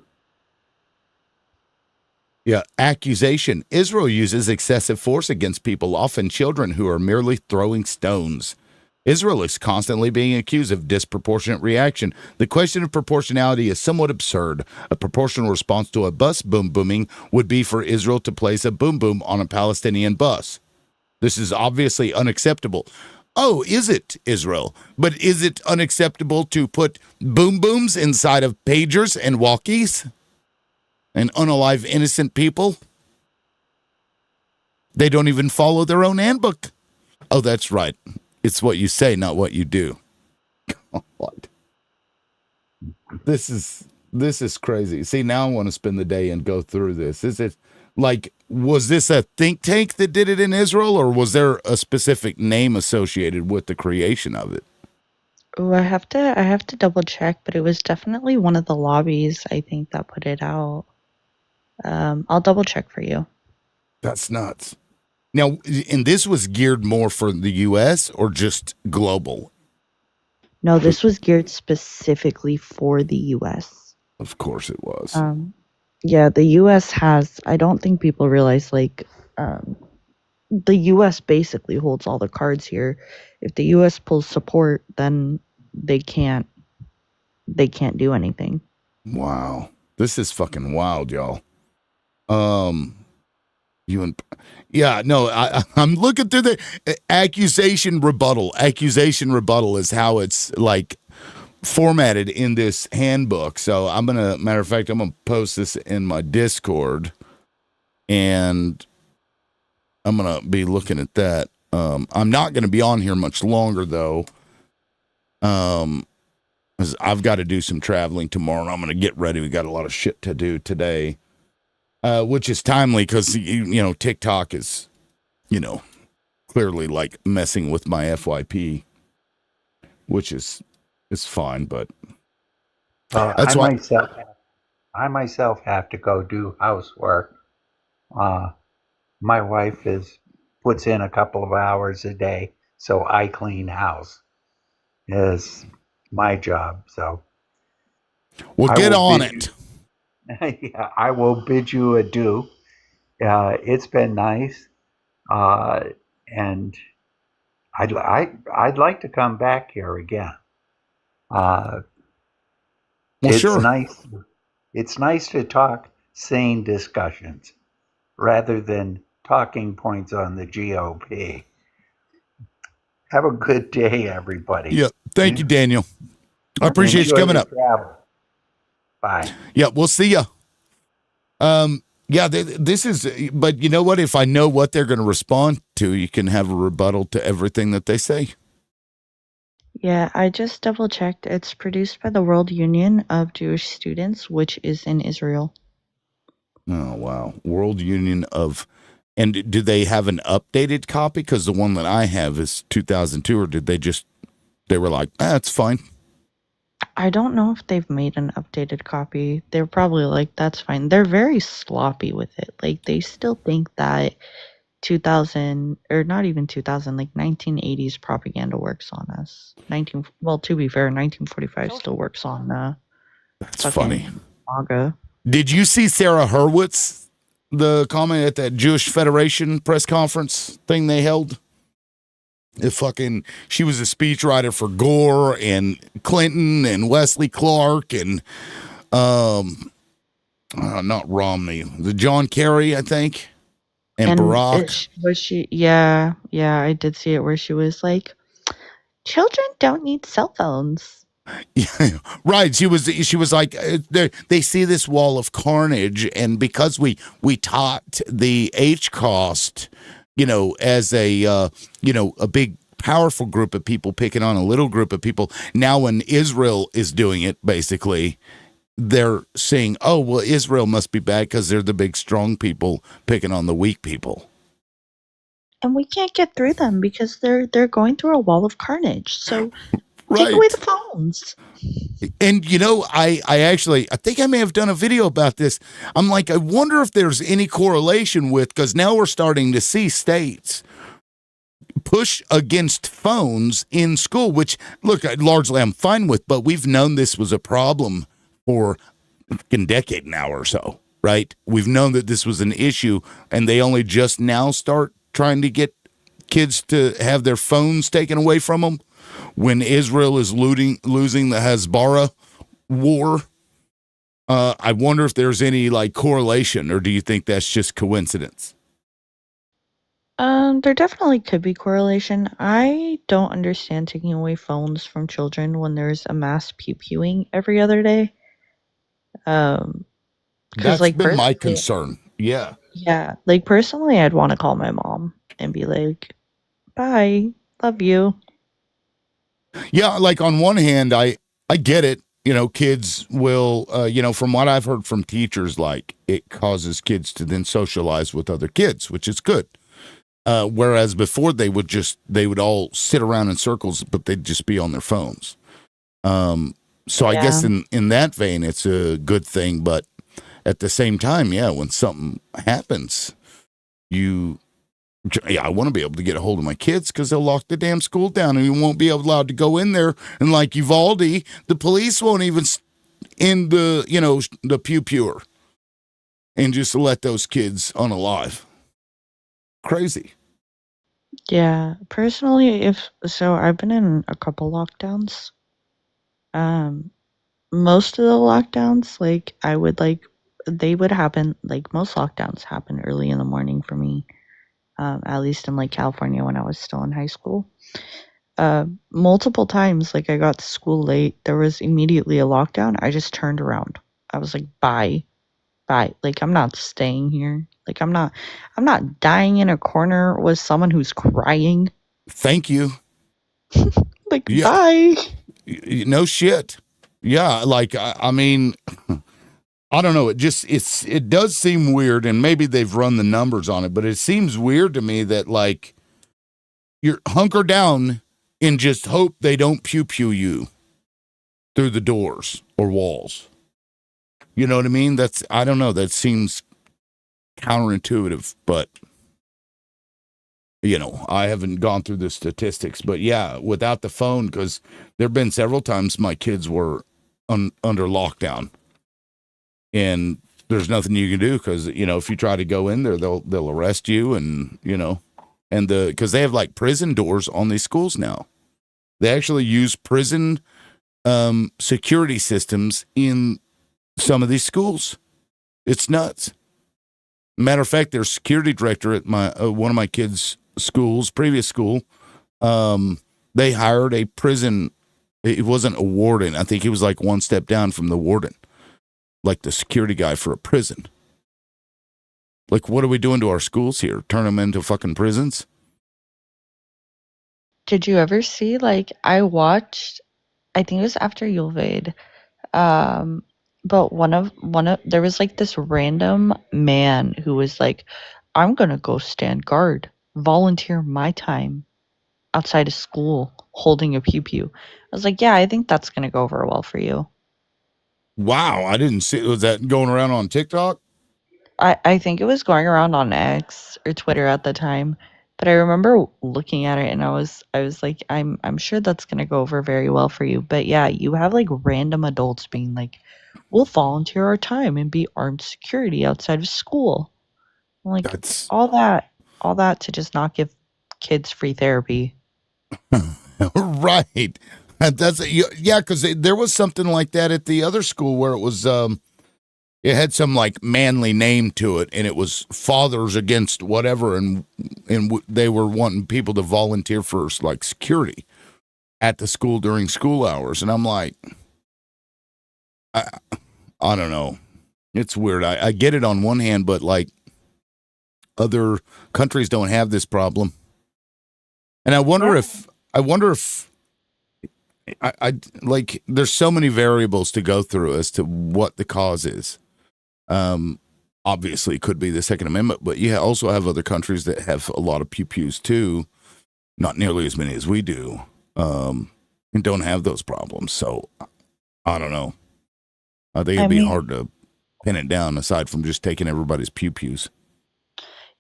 Yeah, accusation. Israel uses excessive force against people, often children, who are merely throwing stones. Israel is constantly being accused of disproportionate reaction. The question of proportionality is somewhat absurd. A proportional response to a bus boom-booming would be for Israel to place a boom-boom on a Palestinian bus. This is obviously unacceptable. Oh, is it, Israel? But is it unacceptable to put boom-booms inside of pagers and walkies? And unalive innocent people? They don't even follow their own handbook. Oh, that's right. It's what you say, not what you do. God. This is crazy. See, now I want to spend the day and go through this. Is it like, was this a think tank that did it in Israel, or was there a specific name associated with the creation of it? Oh, I have to double check, but it was definitely one of the lobbies, I think, that put it out. I'll double check for you. That's nuts. Now, and this was geared more for the U.S. or just global? No, this was geared specifically for the U.S. Of course it was. Yeah, the U.S. has, I don't think people realize, like, the U.S. basically holds all the cards here. If the U.S. pulls support, then they can't do anything. Wow. This is fucking wild, y'all. I'm looking through the accusation rebuttal. Accusation rebuttal is how it's like formatted in this handbook. So matter of fact, I'm gonna post this in my Discord, and I'm gonna be looking at that. I'm not gonna be on here much longer though. Because I've got to do some traveling tomorrow, and I'm gonna get ready. We got a lot of shit to do today. Which is timely because, TikTok is, clearly like messing with my FYP, which is fine, but that's why I myself have to go do housework. My wife puts in a couple of hours a day, so I clean house is my job. So we'll get on it. Yeah, I will bid you adieu. It's been nice, and I'd like to come back here again. Sure. Nice. It's nice to talk sane discussions rather than talking points on the GOP. Have a good day, everybody. Yeah, thank you, Daniel. I appreciate you coming up. Travel. Bye. Yeah, we'll see ya. This is, but you know what? If I know what they're going to respond to, you can have a rebuttal to everything that they say. Yeah, I just double checked. It's produced by the World Union of Jewish Students, which is in Israel. Oh, wow. World Union of, and do they have an updated copy? Because the one that I have is 2002, or did they were like, it's fine. I don't know if they've made an updated copy. They're probably like, that's fine. They're very sloppy with it. Like, they still think that 2000, or not even 2000, like 1980s propaganda works on us. Well, to be fair, 1945 still works on That's funny. MAGA. Did you see Sarah Hurwitz, the comment at that Jewish Federation press conference thing they held? She was a speechwriter for Gore and Clinton and Wesley Clark and not Romney, the John Kerry, I think, and Barack. Was she? Yeah, I did see it where she was like, "Children don't need cell phones." Yeah, right. She was like, they see this wall of carnage, and because we taught the HCOST, as a big powerful group of people picking on a little group of people. Now when Israel is doing it, basically, they're saying, oh, well, Israel must be bad because they're the big strong people picking on the weak people. And we can't get through them because they're going through a wall of carnage. So right. Take away the phones. And I think I may have done a video about this. I'm like, I wonder if there's any correlation with, because now we're starting to see states push against phones in school, which, look, largely I'm fine with, but we've known this was a problem for a decade now or so, right? We've known that this was an issue, and they only just now start trying to get kids to have their phones taken away from them when Israel is losing the Hezbollah war. I wonder if there's any correlation, or do you think that's just coincidence? There definitely could be correlation. I don't understand taking away phones from children when there's a mass pew-pewing every other day. That's been my concern. Yeah. Yeah. Personally, I'd want to call my mom and be like, bye, love you. Yeah. On one hand, I get it. Kids will, from what I've heard from teachers, it causes kids to then socialize with other kids, which is good. Whereas before they would all sit around in circles, but they'd just be on their phones. So I guess in that vein, it's a good thing. But at the same time, when something happens, I want to be able to get a hold of my kids because they'll lock the damn school down and you won't be allowed to go in there. And like Uvalde, the police won't even in the pew-pewer and just let those kids unalive. Crazy. Yeah, personally, I've been in a couple lockdowns. Most of the lockdowns, they would happen, most lockdowns happen early in the morning for me. At least in California when I was still in high school. Multiple times, I got to school late, there was immediately a lockdown. I just turned around. I was like, bye. I'm not staying here. I'm not dying in a corner with someone who's crying. Thank you. Bye. No shit. Yeah. I mean, I don't know. It does seem weird, and maybe they've run the numbers on it, but it seems weird to me that you're hunker down and just hope they don't pew-pew you through the doors or walls. You know what I mean? I don't know. That seems counterintuitive, but I haven't gone through the statistics, but yeah, without the phone, because there've been several times my kids were under lockdown. And there's nothing you can do because, if you try to go in there, they'll arrest you and, because they have prison doors on these schools now. They actually use prison security systems in some of these schools. It's nuts. Matter of fact, their security director at one of my kids' schools, previous school, they hired a prison. It wasn't a warden. I think he was one step down from the warden. The security guy for a prison. What are we doing to our schools here? Turn them into fucking prisons? Did you ever see, I watched, I think it was after Yulvade, but there was this random man who was I'm gonna go stand guard, volunteer my time outside of school holding a pew-pew. I was yeah, I think that's gonna go over well for you. Wow, I didn't see. Was that going around on TikTok? I think it was going around on X or Twitter at the time, but I remember looking at it and I was like, I'm sure that's gonna go over very well for you. But yeah, you have like random adults being like, we'll volunteer our time and be armed security outside of school. Like That's all that to just not give kids free therapy. right. That's yeah, because there was something like that at the other school where it was it had some like manly name to it, and it was fathers against whatever, and they were wanting people to volunteer for like security at the school during school hours, and I'm like, I don't know, it's weird. I get it on one hand, but like other countries don't have this problem, and I wonder if I like there's so many variables to go through as to what the cause is. Obviously it could be the Second Amendment, but you also have other countries that have a lot of pew-pews too, not nearly as many as we do, and don't have those problems. So I don't know. I think it'd be hard to pin it down aside from just taking everybody's pew-pews.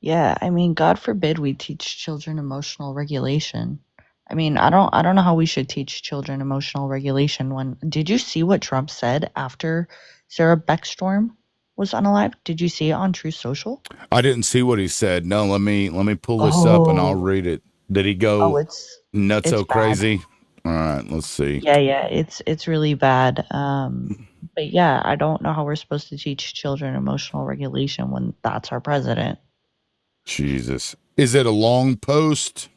Yeah, I mean, God forbid we teach children emotional regulation. I mean, I don't know how we should teach children emotional regulation when did you see what Trump said after Sarah Beckstorm was unalived? Did you see it on True Social? I didn't see what he said. No, let me pull this up and I'll read it. Did he go nuts so crazy? All right, let's see. Yeah, it's really bad. But yeah, I don't know how we're supposed to teach children emotional regulation when that's our president. Jesus. Is it a long post?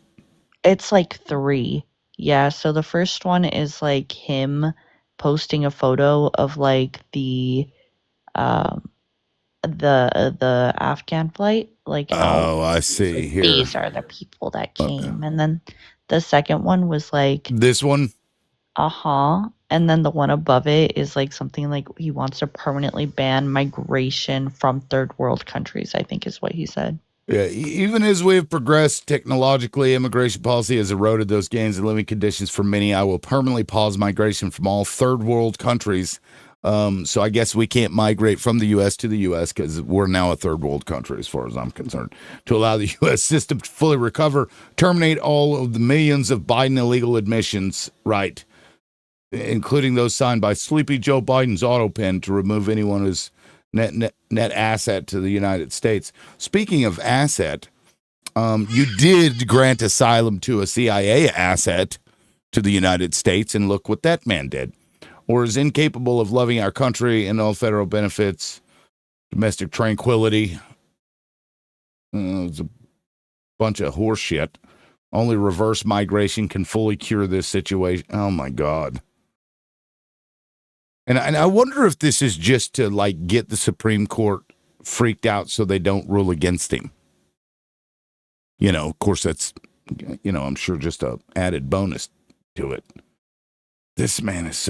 It's like 3. Yeah, so the first one is like him posting a photo of like the Afghan flight. Like I see like, here. These are the people that came. And then the second one was like this one. And then the one above it is like something like he wants to permanently ban migration from third world countries, I think is what he said. Yeah, even as we have progressed technologically, immigration policy has eroded those gains and living conditions for many. I will permanently pause migration from all third world countries. So I guess we can't migrate from the U.S. to the U.S. because we're now a third world country as far as I'm concerned. To allow the U.S. system to fully recover, terminate all of the millions of Biden illegal admissions, right, including those signed by Sleepy Joe Biden's auto pen to remove anyone who's net asset to the United States. Speaking of asset, you did grant asylum to a CIA asset to the United States, and look what that man did. Or is incapable of loving our country and all federal benefits, domestic tranquility. It's a bunch of horse shit. Only reverse migration can fully cure this situation. Oh my God. And I wonder if this is just to like get the Supreme Court freaked out so they don't rule against him. You know, of course that's, I'm sure just a added bonus to it. This man is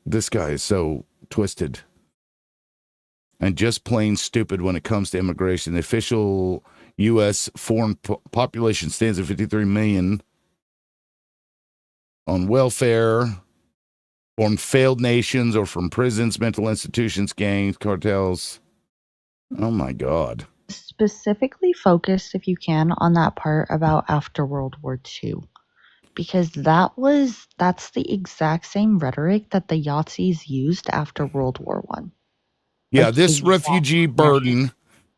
this guy is so twisted and just plain stupid when it comes to immigration. The official U.S. foreign population stands at 53 million on welfare. From failed nations or from prisons, mental institutions, gangs, cartels. Oh my God. Specifically focus, if you can, on that part about after World War II. Because that's the exact same rhetoric that the Yazidis used after World War I. Yeah, this refugee burden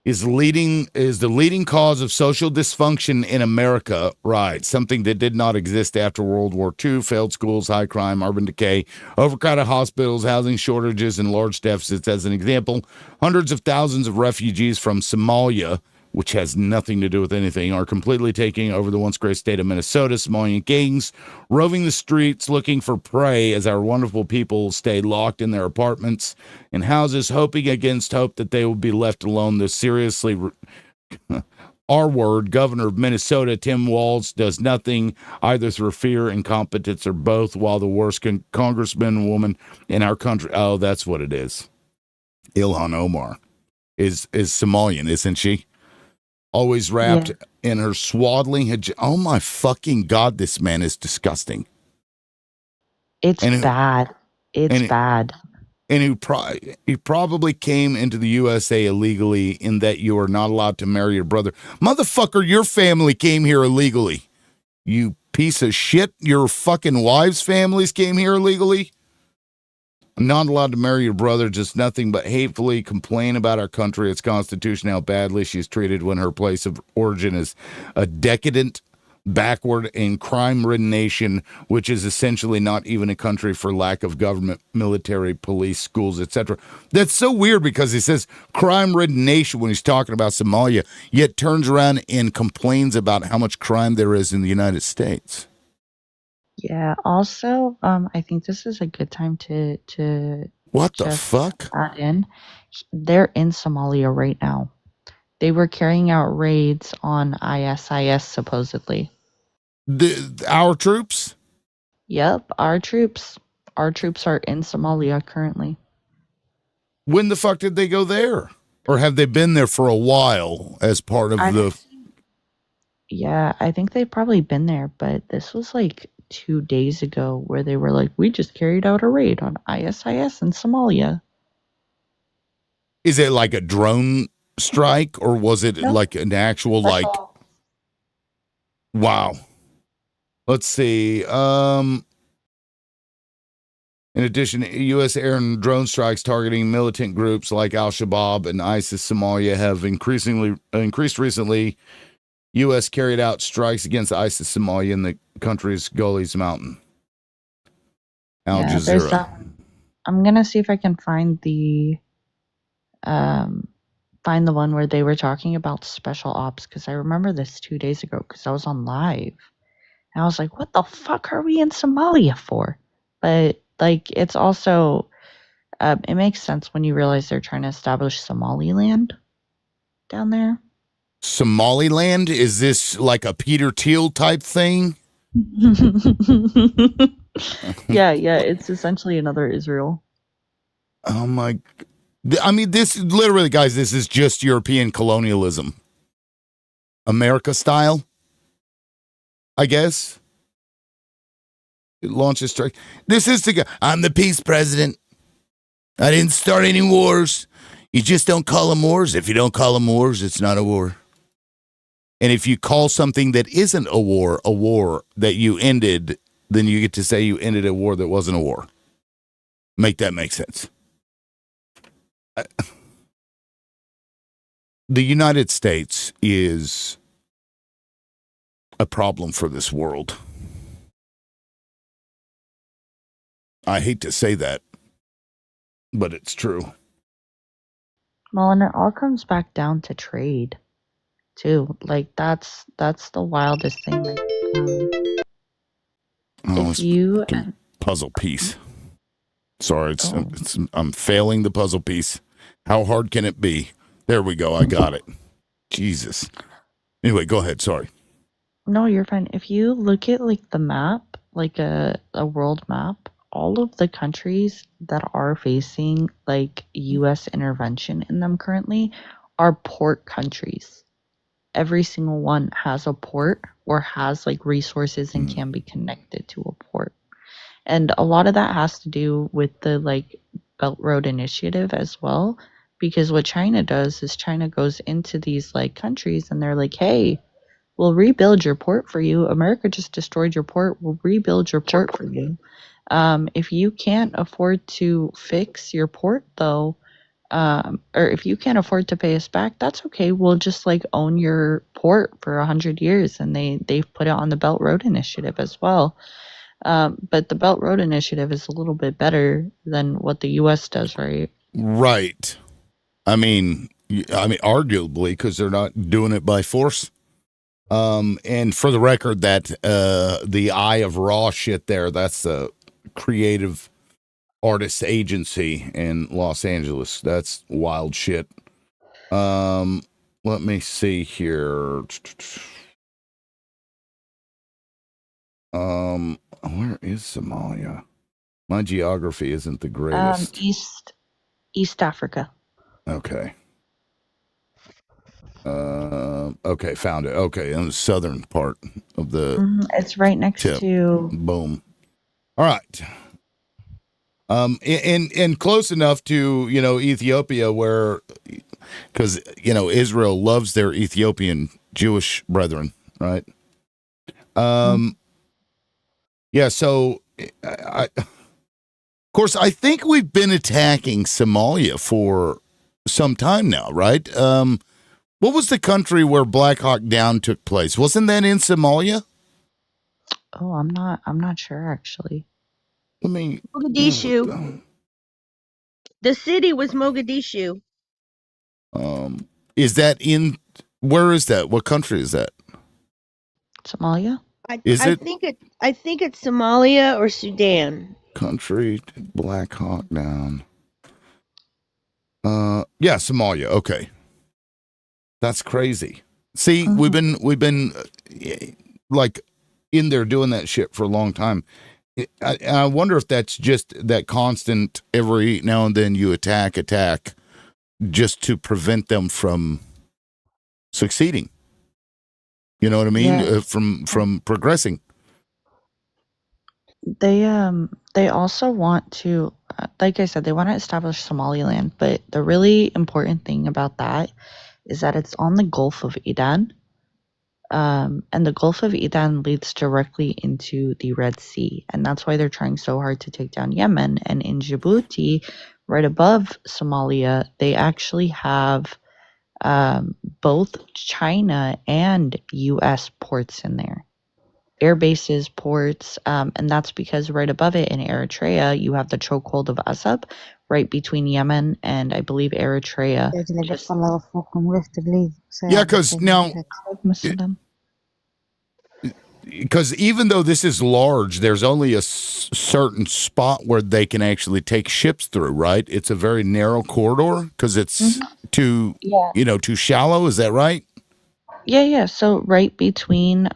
is the leading cause of social dysfunction in America, right? Something that did not exist after World War II, failed schools, high crime, urban decay, overcrowded hospitals, housing shortages, and large deficits. As an example, hundreds of thousands of refugees from Somalia, which has nothing to do with anything, are completely taking over the once great state of Minnesota. Somalian gangs roving the streets looking for prey as our wonderful people stay locked in their apartments and houses, hoping against hope that they will be left alone. The seriously R-word governor of Minnesota, Tim Walz, does nothing either through fear, incompetence, or both, while the worst congressman and woman in our country, oh, that's what it is. Ilhan Omar is Somalian, isn't she? Always wrapped in her swaddling hijab. Oh my fucking God, this man is disgusting. It's bad. It's bad. and he probably came into the USA illegally in that you are not allowed to marry your brother. Motherfucker, your family came here illegally. You piece of shit. Your fucking wives' families came here illegally. I'm not allowed to marry your brother, just nothing but hatefully complain about our country, its constitution, how badly she's treated when her place of origin is a decadent, backward, and crime-ridden nation, which is essentially not even a country for lack of government, military, police, schools, etc. That's so weird because he says crime-ridden nation when he's talking about Somalia, yet turns around and complains about how much crime there is in the United States. Yeah. Also, I think this is a good time to What the just fuck? add in. They're in Somalia right now. They were carrying out raids on ISIS supposedly. Our troops? Yep, our troops. Our troops are in Somalia currently. When the fuck did they go there? Or have they been there for a while as part of Yeah, I think they've probably been there, but this was like 2 days ago where they were like, we just carried out a raid on ISIS in Somalia. Is it like a drone strike or was it Nope. like an actual That's like all. wow. Let's see. In addition, U.S. air and drone strikes targeting militant groups like Al-Shabaab and ISIS Somalia have increased recently. U.S. carried out strikes against ISIS Somalia in the country's Golis Mountain. Al Yeah, there's Jazeera. I'm gonna see if I can find the one where they were talking about special ops, because I remember this 2 days ago because I was on live. And I was like, what the fuck are we in Somalia for? But like, it's also it makes sense when you realize they're trying to establish Somaliland down there. Somaliland? Is this like a Peter Thiel type thing? yeah, it's essentially another Israel. Oh my! I mean, this literally, guys. This is just European colonialism, America style. I guess it launches strike. This is I'm the peace president. I didn't start any wars. You just don't call them wars. If you don't call them wars, it's not a war. And if you call something that isn't a war that you ended, then you get to say you ended a war that wasn't a war. Make that make sense. The United States is a problem for this world. I hate to say that, but it's true. Well, and it all comes back down to trade, too. Like that's the wildest thing. Like, if you puzzle piece. Sorry, I'm failing the puzzle piece. How hard can it be? There we go. I got it. Jesus. Anyway, go ahead. Sorry. No, you're fine. If you look at like the map, like a world map, all of the countries that are facing like U.S. intervention in them currently are port countries. Every single one has a port or has like resources and can be connected to a port. And a lot of that has to do with the like Belt Road Initiative as well, because what China does is China goes into these like countries and they're like, hey, we'll rebuild your port for you. America just destroyed your port. We'll rebuild your port for you. If you can't afford to fix your port though, or if you can't afford to pay us back, that's okay. We'll just like own your port for 100 years. And they've put it on the Belt Road Initiative as well. But the Belt Road Initiative is a little bit better than what the U.S. does, right? Right. I mean, arguably, because they're not doing it by force. And for the record, that the Eye of Raw shit there, that's the creative artist agency in Los Angeles. That's wild shit. Let me see here. Where is Somalia? My geography isn't the greatest. East Africa. Okay. Okay, found it. Okay, in the southern part of the It's right next tip. to. Boom. All right. And close enough to, Ethiopia where, because, Israel loves their Ethiopian Jewish brethren, right? Yeah, so, of course, I think we've been attacking Somalia for some time now, right? What was the country where Black Hawk Down took place? Wasn't that in Somalia? Oh, I'm not sure actually. Let me. Mogadishu. The city was Mogadishu. Is that in? Where is that? What country is that? Somalia? I think it's Somalia or Sudan. Country Black Hawk Down. Yeah, Somalia. Okay, that's crazy. See, we've been like in there doing that shit for a long time. I wonder if that's just that constant every now and then you attack just to prevent them from succeeding. You know what I mean? Yeah. From progressing. They also want to, like I said, they want to establish Somaliland, but the really important thing about that is that it's on the Gulf of Aden. And the Gulf of Aden leads directly into the Red Sea. And that's why they're trying so hard to take down Yemen. And in Djibouti, right above Somalia, they actually have both China and U.S. ports in there. Air bases, ports, and that's because right above it in Eritrea, you have the chokehold of Assab, right between Yemen and I believe Eritrea. Yeah, because now, because even though this is large, there's only a certain spot where they can actually take ships through, right? It's a very narrow corridor because it's too shallow. Is that right? Yeah. So right between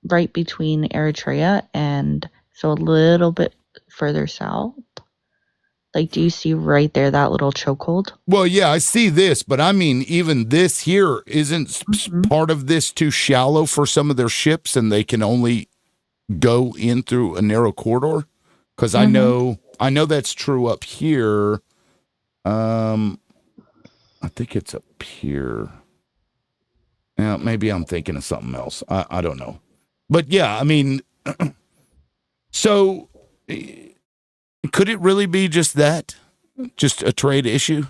Eritrea and so a little bit further south. Like, do you see right there that little chokehold? Well, yeah, I see this, but I mean, even this here isn't part of this too shallow for some of their ships, and they can only go in through a narrow corridor. Because I know that's true up here. I think it's up here. Yeah, maybe I'm thinking of something else. I don't know. But yeah, I mean, so could it really be just that? Just a trade issue?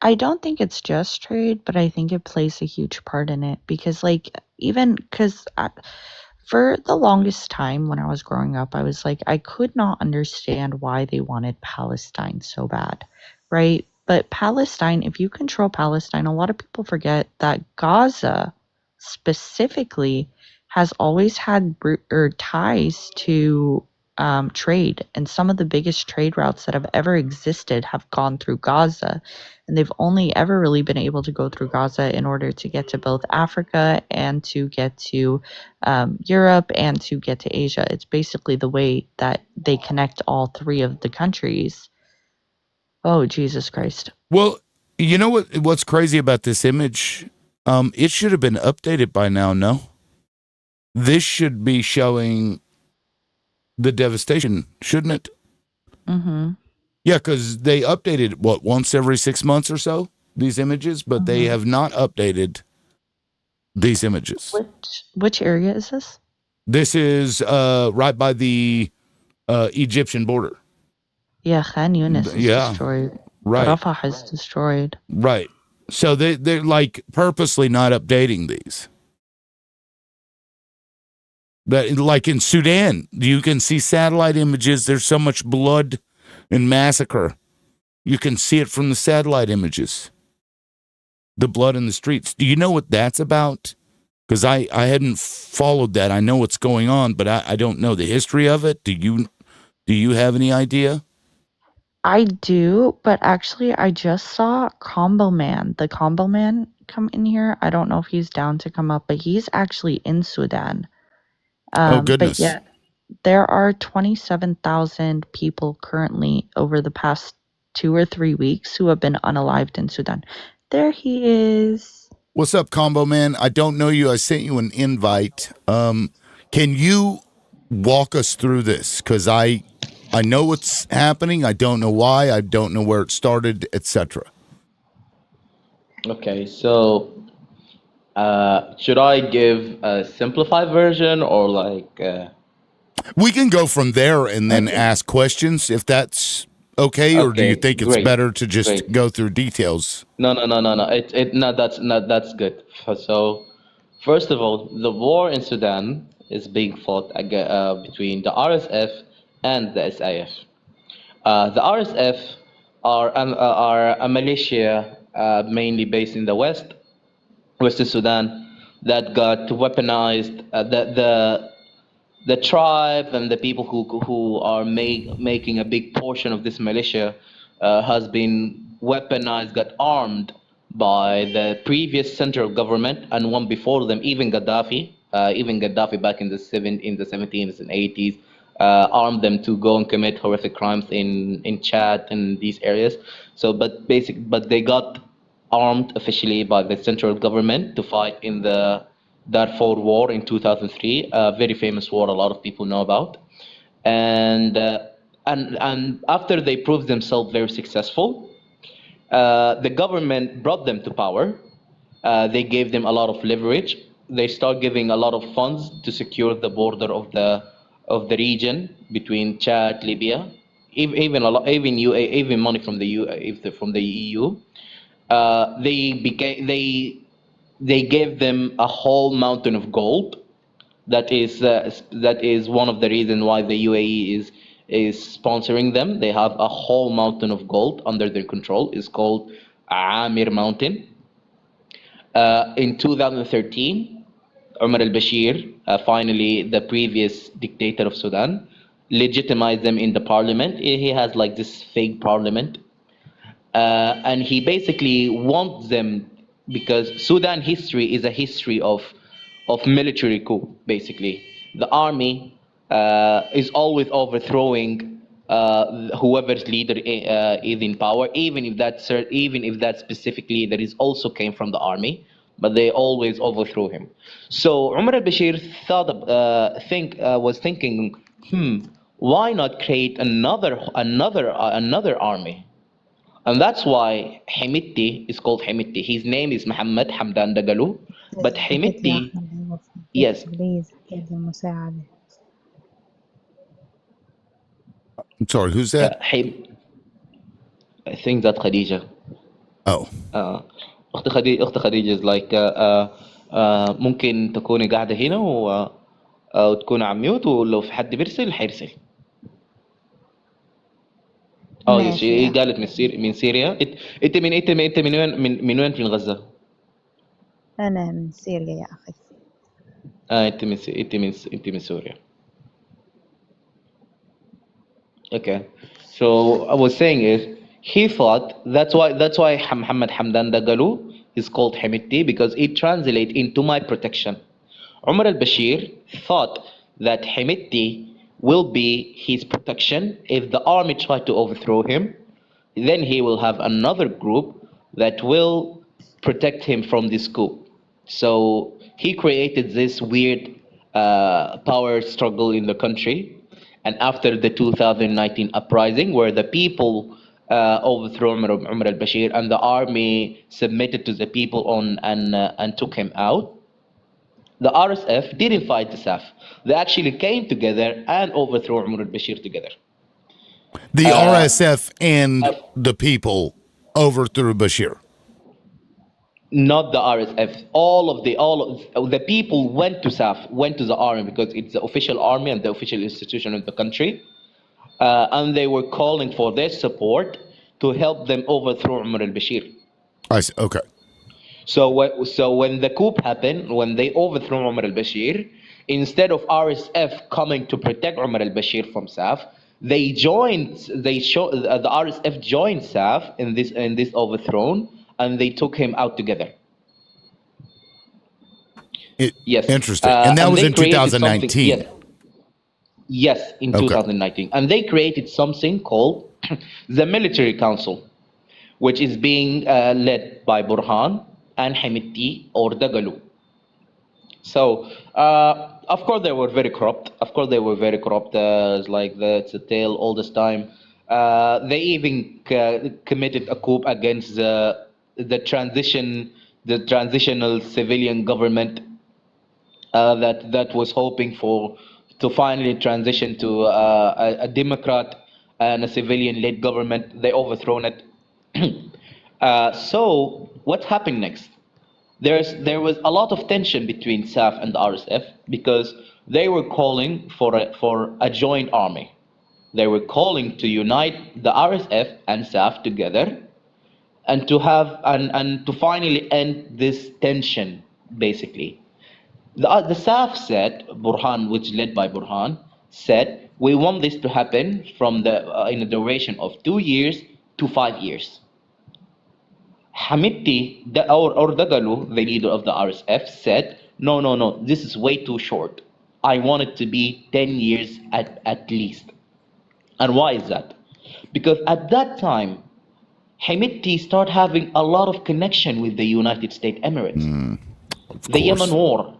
I don't think it's just trade, but I think it plays a huge part in it because, for the longest time when I was growing up, I was like, I could not understand why they wanted Palestine so bad, right? But Palestine, if you control Palestine, a lot of people forget that Gaza specifically has always had ties to trade, and some of the biggest trade routes that have ever existed have gone through Gaza, and they've only ever really been able to go through Gaza in order to get to both Africa and to get to Europe and to get to Asia. It's basically the way that they connect all three of the countries. Oh, Jesus Christ. Well, you know what's crazy about this image? It should have been updated by now, no? This should be showing the devastation, shouldn't it? Mm-hmm. Yeah, because they updated, once every 6 months or so, these images, but they have not updated these images. Which area is this? This is right by the Egyptian border. Yeah, Khan Yunis is destroyed. Right. Rafah is destroyed. Right. So they're like purposely not updating these. That, like in Sudan, you can see satellite images. There's so much blood and massacre. You can see it from the satellite images. The blood in the streets. Do you know what that's about? Because I hadn't followed that. I know what's going on, but I don't know the history of it. Do you have any idea? I do, but actually I just saw Combo Man, the Combo Man, come in here. I don't know if he's down to come up, but he's actually in Sudan. Oh, goodness. But yeah, there are 27,000 people currently over the past 2 or 3 weeks who have been unalived in Sudan. There he is. What's up, Combo Man? I don't know you. I sent you an invite. Can you walk us through this? Because I I know what's happening. I don't know why. I don't know where it started, etc. Okay, so should I give a simplified version or like? We can go from there and then ask questions if that's okay, or do you Okay, think it's great, better to just great. go through details? No. That's good. So, first of all, the war in Sudan is being fought between the RSF and the SAF. The RSF are a militia mainly based in the Western Sudan that got weaponized. The tribe and the people who are making a big portion of this militia has been weaponized, got armed by the previous central government and one before them, even Gaddafi. Even Gaddafi back in the 70s and 80s armed them to go and commit horrific crimes in Chad and these areas. So, but they got armed officially by the central government to fight in the Darfur War in 2003, a very famous war a lot of people know about. And after they proved themselves very successful, the government brought them to power. They gave them a lot of leverage. They start giving a lot of funds to secure the border of the region between Chad, Libya, even money from the EU. They gave them a whole mountain of gold. That is one of the reasons why the UAE is sponsoring them. They have a whole mountain of gold under their control. It's called Amir Mountain. In 2013, Umar al-Bashir, finally the previous dictator of Sudan, legitimized them in the parliament. He has like this fake parliament. And he basically wants them, because Sudan history is a history of military coup. Basically, the army is always overthrowing whoever's leader is in power, even if that specific leader is also came from the army, but they always overthrow him. So Umar al-Bashir was thinking, why not create another army? And that's why Hemedti is called Hemedti. His name is Muhammad Hamdan Dagalo, but Hemedti, yes. I'm sorry, who's that? I think that Khadija. Oh. أخت خديجة is like ممكن تكوني قاعدة هنا وتكون على ميوت، ولو في حد بيرسل حيرسل. هي قالت من سوريا. انت من وين في غزة؟ أنا من سوريا يا أخي. انت من سوريا. Okay. So I was saying is, he thought that's why Muhammad Hamdan Dagalo is called Hemedti, because it translates into my protection. Umar al-Bashir thought that Hemedti will be his protection. If the army try to overthrow him, then he will have another group that will protect him from this coup. So he created this weird power struggle in the country. And after the 2019 uprising, where the people overthrew Umar al-Bashir and the army submitted to the people and took him out, the RSF didn't fight the SAF. They actually came together and overthrew Umar al-Bashir together. The RSF and the people overthrew Bashir. Not the RSF. All of the people went to SAF, went to the army, because it's the official army and the official institution of the country, and they were calling for their support to help them overthrow Umar al-Bashir. I see. Okay. So when the coup happened, when they overthrew Umar al-Bashir, instead of RSF coming to protect Umar al-Bashir from SAF, the RSF joined SAF in this overthrow, and they took him out together. Yes. Interesting. And that was in 2019. Yes, in 2019. And they created something called the Military Council, which is being led by Burhan and Hemedti or Dagalo. So, of course, they were very corrupt. Of course, they were very corrupt. Like it's a tale all this time. They even committed a coup against the transitional civilian government that was hoping to finally transition to a democrat and a civilian-led government. They overthrown it. So what happened next? There was a lot of tension between SAF and the RSF because they were calling for a joint army. They were calling to unite the RSF and SAF together and to have and to finally end this tension, basically. The SAF said, Burhan, which led by Burhan, said, we want this to happen from in a duration of 2 years to 5 years. Hamidti, or Dagalu, the leader of the RSF, said, no, this is way too short. I want it to be 10 years at least. And why is that? Because at that time, Hamidti started having a lot of connection with the United States Emirates. The Yemen war,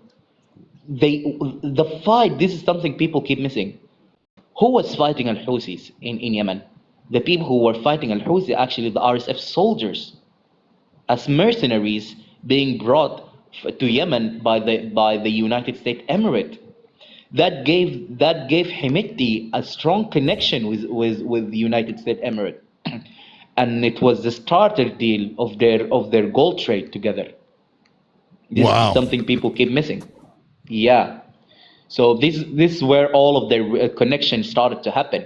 the fight, this is something people keep missing. Who was fighting Al-Houthis in Yemen? The people who were fighting Al-Houthi, actually the RSF soldiers, as mercenaries being brought to Yemen by the United States Emirate. That gave Hamidti a strong connection with the United States Emirate, and it was the starter deal of their gold trade together. This is something people keep missing. Yeah. So this is where all of their connections started to happen.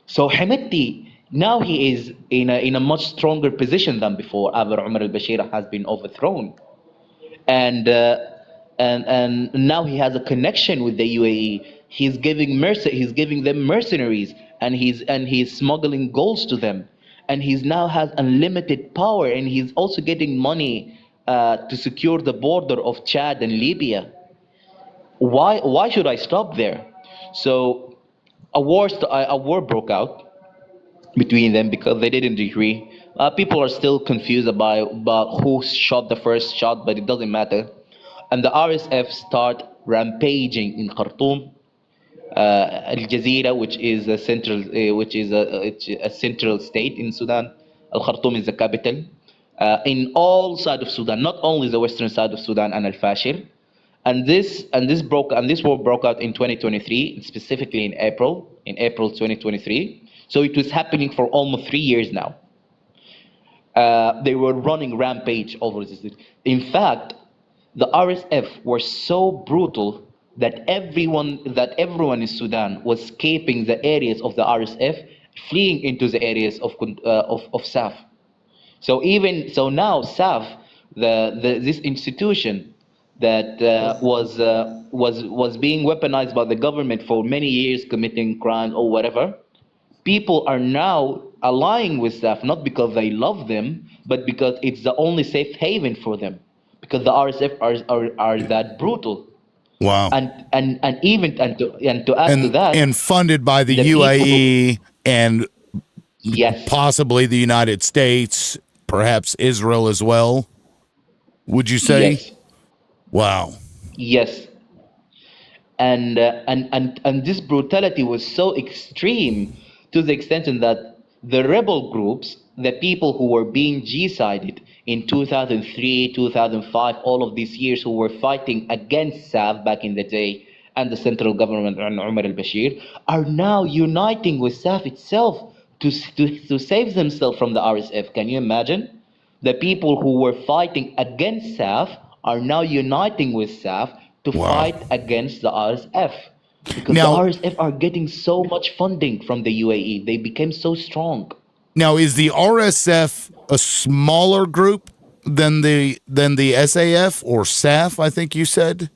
So Hamidti, now he is in a much stronger position than before. After Umar al-Bashir has been overthrown, and now he has a connection with the UAE. He's giving them mercenaries, and he's smuggling golds to them, and he's now has unlimited power, and he's also getting money to secure the border of Chad and Libya. Why should I stop there? So a war broke out between them because they didn't agree. People are still confused about who shot the first shot, but it doesn't matter. And the RSF start rampaging in Khartoum, Al Jazeera, which is a central state in Sudan. Al Khartoum is the capital. In all sides of Sudan, not only the western side of Sudan and Al Fashir. And this war broke out in 2023, specifically in April 2023. So it was happening for almost 3 years now. They were running rampage over this. In fact, the RSF were so brutal that everyone in Sudan was escaping the areas of the RSF, fleeing into the areas of SAF. So now SAF, this institution that was being weaponized by the government for many years, committing crimes or whatever. People are now allying with SAF, not because they love them, but because it's the only safe haven for them. Because the RSF are that brutal. Wow. And to add to that, and funded by the UAE and possibly the United States, perhaps Israel as well. Would you say? Yes. Wow. Yes. And this brutality was so extreme to the extent that the rebel groups, the people who were being genocided in 2003, 2005, all of these years, who were fighting against SAF back in the day and the central government and Umar al-Bashir, are now uniting with SAF itself to save themselves from the RSF. Can you imagine? The people who were fighting against SAF are now uniting with SAF to fight against the RSF. Because the RSF are getting so much funding from the UAE. They became so strong. Now, is the RSF a smaller group than the SAF or SAF, I think you said?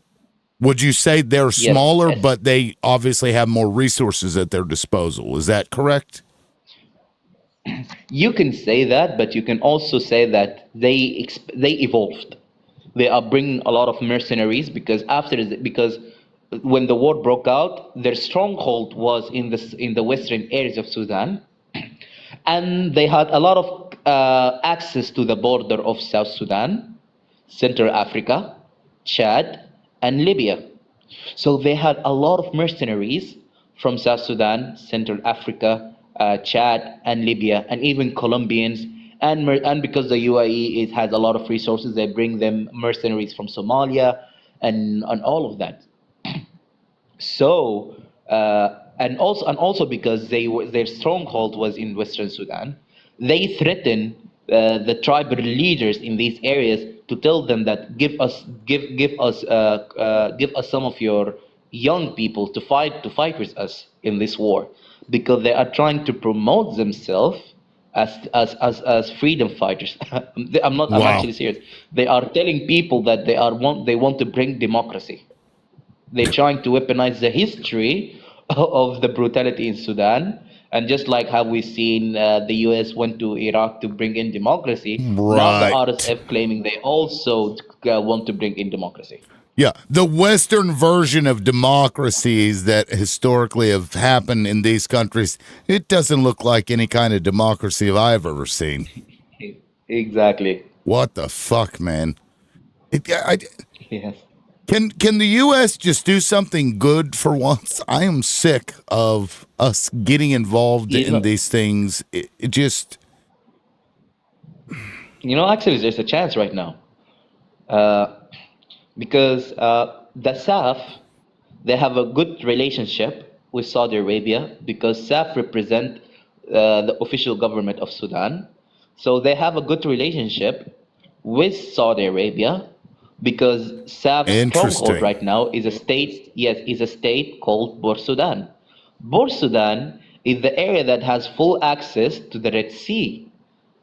Would you say they're smaller, yes. but they obviously have more resources at their disposal? Is that correct? You can say that, but you can also say that they evolved. They are bringing a lot of mercenaries because when the war broke out, their stronghold was in the western areas of Sudan, and they had a lot of access to the border of South Sudan, Central Africa, Chad, and Libya. So they had a lot of mercenaries from South Sudan, Central Africa, Chad, and Libya, and even Colombians. And because the UAE has a lot of resources, they bring them mercenaries from Somalia and all of that. So and also because their stronghold was in Western Sudan, they threaten the tribal leaders in these areas to tell them that give us some of your young people to fight with us in this war, because they are trying to promote themselves as freedom fighters. I'm actually serious. They are telling people that they want to bring democracy. They're trying to weaponize the history of the brutality in Sudan. And just like how we've seen the US went to Iraq to bring in democracy, now the RSF claiming they also want to bring in democracy. Yeah, the Western version of democracies that historically have happened in these countries, it doesn't look like any kind of democracy I've ever seen. Exactly. What the fuck, man? Yes. Can the U.S. just do something good for once? I am sick of us getting involved in these things. It just... Actually, there's a chance right now. Because the SAF, they have a good relationship with Saudi Arabia, because SAF represent the official government of Sudan. So they have a good relationship with Saudi Arabia, because SAF's stronghold right now is a state called Port Sudan. Port Sudan is the area that has full access to the Red Sea.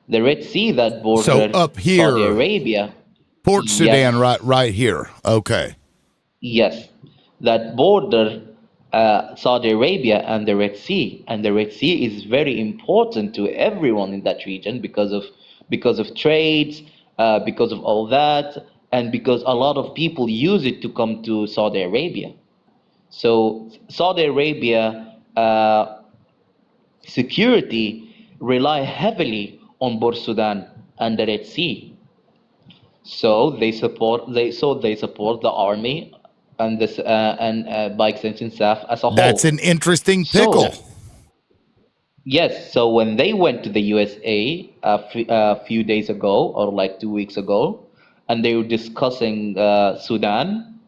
The Red Sea that borders Saudi Arabia. Port Sudan, right here. Okay. Yes, that border Saudi Arabia and the Red Sea, and the Red Sea is very important to everyone in that region because of trades, because of all that, and because a lot of people use it to come to Saudi Arabia. So Saudi Arabia security rely heavily on Port Sudan and the Red Sea. So they support the army and this by extension SAF as a whole. That's an interesting pickle. Yes. So when they went to the USA a few days ago, or like 2 weeks ago, and they were discussing Sudan,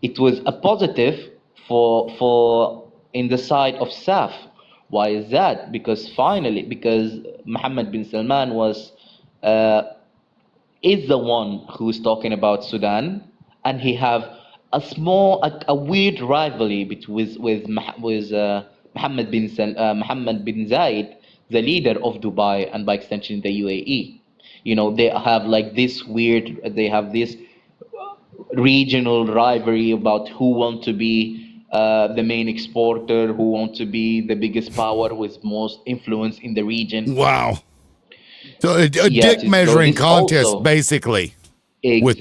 it was a positive for in the side of SAF. Why is that? Because Mohammed bin Salman is the one who's talking about Sudan, and he have a weird rivalry with Mohammed bin Zayed, the leader of Dubai and by extension the UAE. They have this regional rivalry about who want to be the main exporter, who want to be the biggest power with most influence in the region. Wow. So a dick measuring contest, also, basically, with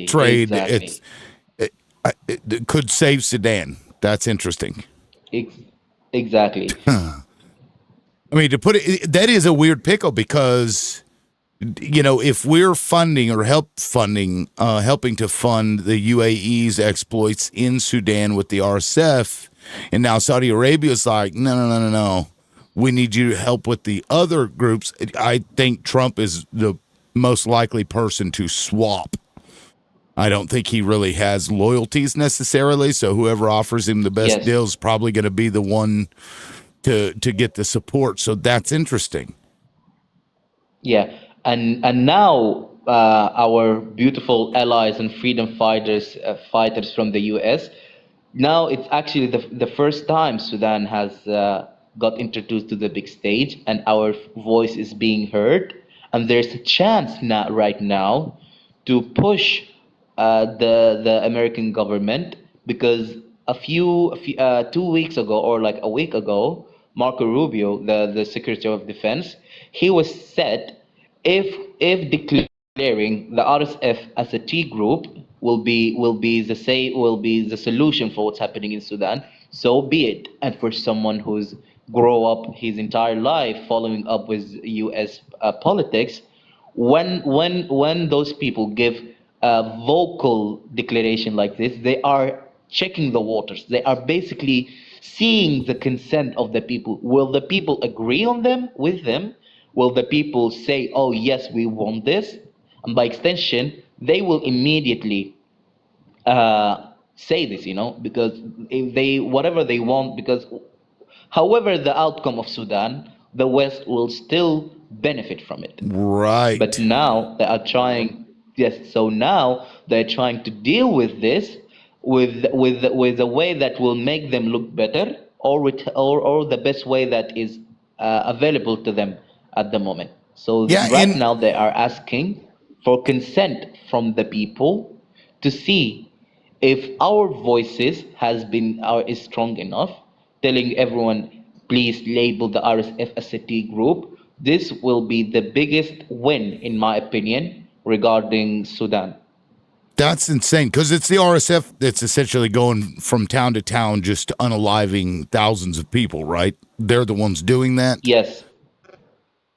trade. Exactly. It could save Sudan. That's interesting. Exactly. I mean, to put it, that is a weird pickle because, if we're funding or helping to fund the UAE's exploits in Sudan with the RSF, and now Saudi Arabia's like, no. We need you to help with the other groups. I think Trump is the most likely person to swap. I don't think he really has loyalties necessarily, so whoever offers him the best deal is probably going to be the one to get the support. So that's interesting. Yeah, and now our beautiful allies and freedom fighters from the U.S., now it's actually the first time Sudan has got introduced to the big stage, and our voice is being heard, and there's a chance right now to push the American government, because 2 weeks ago, or like a week ago, Marco Rubio, the Secretary of Defense, he was said if declaring the RSF as a T group will be the solution for what's happening in Sudan, so be it. And for someone who's grow up his entire life following up with U.S. Politics, when those people give a vocal declaration like this, they are checking the waters. They are basically seeing the consent of the people. Will the people agree on them with them? Will the people say, oh yes, we want this? And by extension, they will immediately say this, because if they, whatever they want, because however the outcome of Sudan, the West will still benefit from it. Right. But now they are trying, yes, so now they're trying to deal with this with a way that will make them look better, or the best way that is available to them at the moment. So right now they are asking for consent from the people to see if our voices is strong enough, telling everyone, please label the RSF as a T group. This will be the biggest win, in my opinion, regarding Sudan. That's insane, because it's the RSF that's essentially going from town to town, just unaliving thousands of people, right? They're the ones doing that? Yes.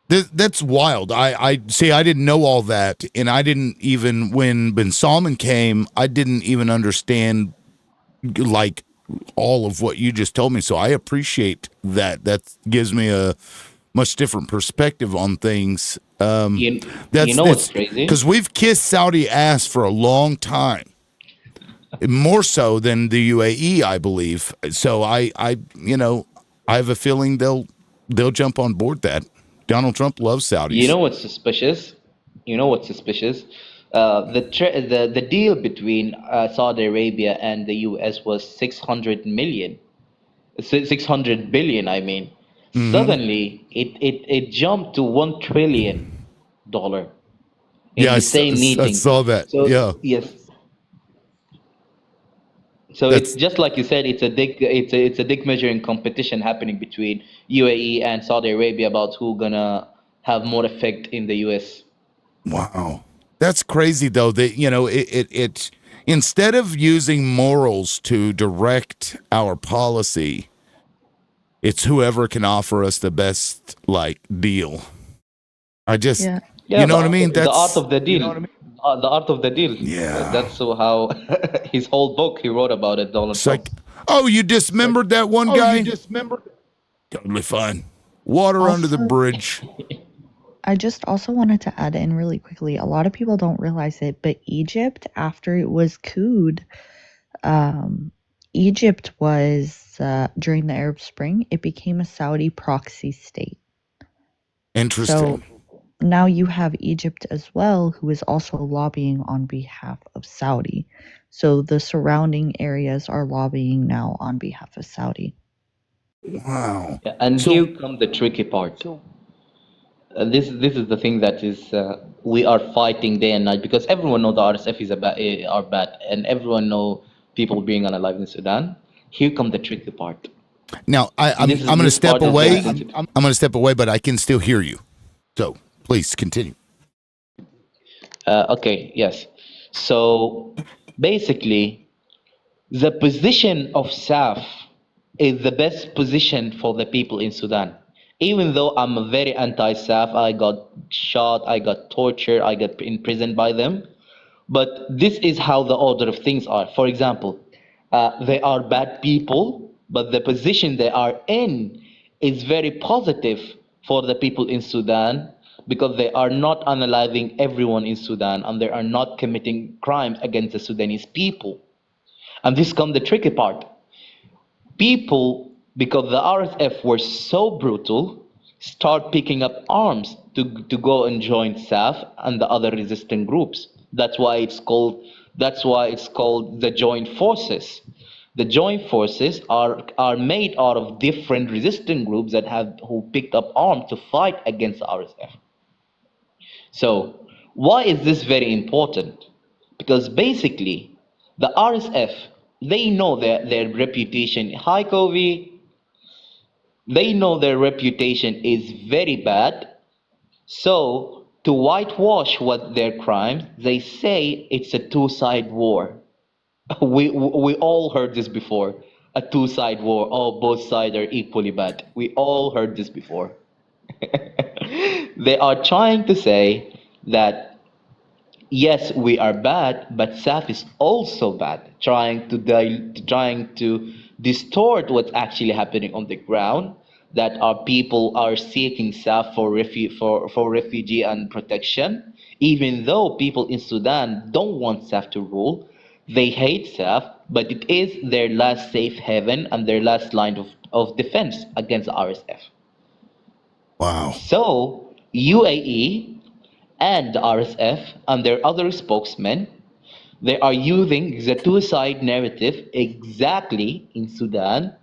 That's wild. I see, I didn't know all that, and I didn't even, when Ben Salman came, I didn't even understand, like, all of what you just told me, so I appreciate that. That gives me a much different perspective on things. You know what's crazy? Because we've kissed Saudi ass for a long time, more so than the UAE, I believe. So I have a feeling they'll jump on board that. Donald Trump loves Saudis. You know what's suspicious? The deal between Saudi Arabia and the US was 600 billion, I mean. Mm-hmm. Suddenly, it jumped to $1 trillion in the same meeting. I saw that. So, yeah. Yes. So it's just like you said. It's a dick measuring competition happening between UAE and Saudi Arabia about who's gonna have more effect in the US. Wow, that's crazy though. That it instead of using morals to direct our policy, it's whoever can offer us the best deal. I just, you know what I mean? That's the art of the deal. You know what I mean? The art of the deal. Yeah. That's how his whole book he wrote about it, Donald Trump. You dismembered that one guy? Totally fine. Water under the bridge. I just also wanted to add in really quickly. A lot of people don't realize it, but Egypt, after it was couped, Egypt was, during the Arab Spring, it became a Saudi proxy state. Interesting. So now you have Egypt as well, who is also lobbying on behalf of Saudi. So the surrounding areas are lobbying now on behalf of Saudi. Wow. Yeah, and here comes the tricky part. This is the thing that is we are fighting day and night, because everyone knows the RSF are bad, and everyone know people being unalive in Sudan. Here comes the tricky part. Now I'm going to step away. I'm going to step away, but I can still hear you. So please continue. Okay. Yes. So basically, the position of SAF is the best position for the people in Sudan. Even though I'm a very anti-SAF, I got shot, I got tortured, I got imprisoned by them. But this is how the order of things are. For example, they are bad people, but the position they are in is very positive for the people in Sudan, because they are not unaliving everyone in Sudan, and they are not committing crimes against the Sudanese people. And this comes the tricky part. People, because the RSF were so brutal, start picking up arms to go and join SAF and the other resistant groups. That's why it's called the joint forces. The joint forces are made out of different resistant groups who picked up arms to fight against the RSF. So why is this very important? Because basically the RSF, they know their reputation. Hi, Kovi. They know their reputation is very bad. So to whitewash their crimes, they say it's a two-side war. We all heard this before. A two-side war. Oh, both sides are equally bad. We all heard this before. They are trying to say that yes, we are bad, but SAF is also bad, trying to distort what's actually happening on the ground. That our people are seeking SAF for refugee and protection, even though people in Sudan don't want SAF to rule. They hate SAF, but it is their last safe haven and their last line of defense against the RSF. Wow. So UAE and the RSF and their other spokesmen, they are using the two-side narrative exactly in Sudan,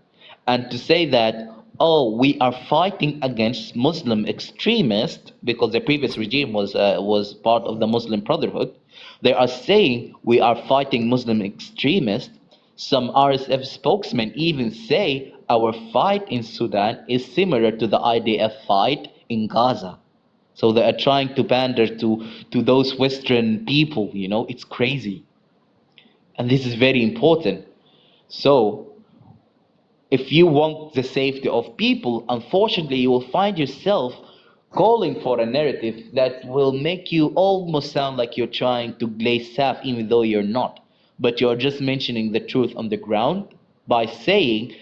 and to say that, oh, we are fighting against Muslim extremists because the previous regime was part of the Muslim Brotherhood. They are saying we are fighting Muslim extremists. Some RSF spokesmen even say our fight in Sudan is similar to the IDF fight in Gaza. So they are trying to pander to those Western people, you know, it's crazy. And this is very important. So if you want the safety of people, unfortunately, you will find yourself calling for a narrative that will make you almost sound like you're trying to glaze SAF, even though you're not. But you're just mentioning the truth on the ground by saying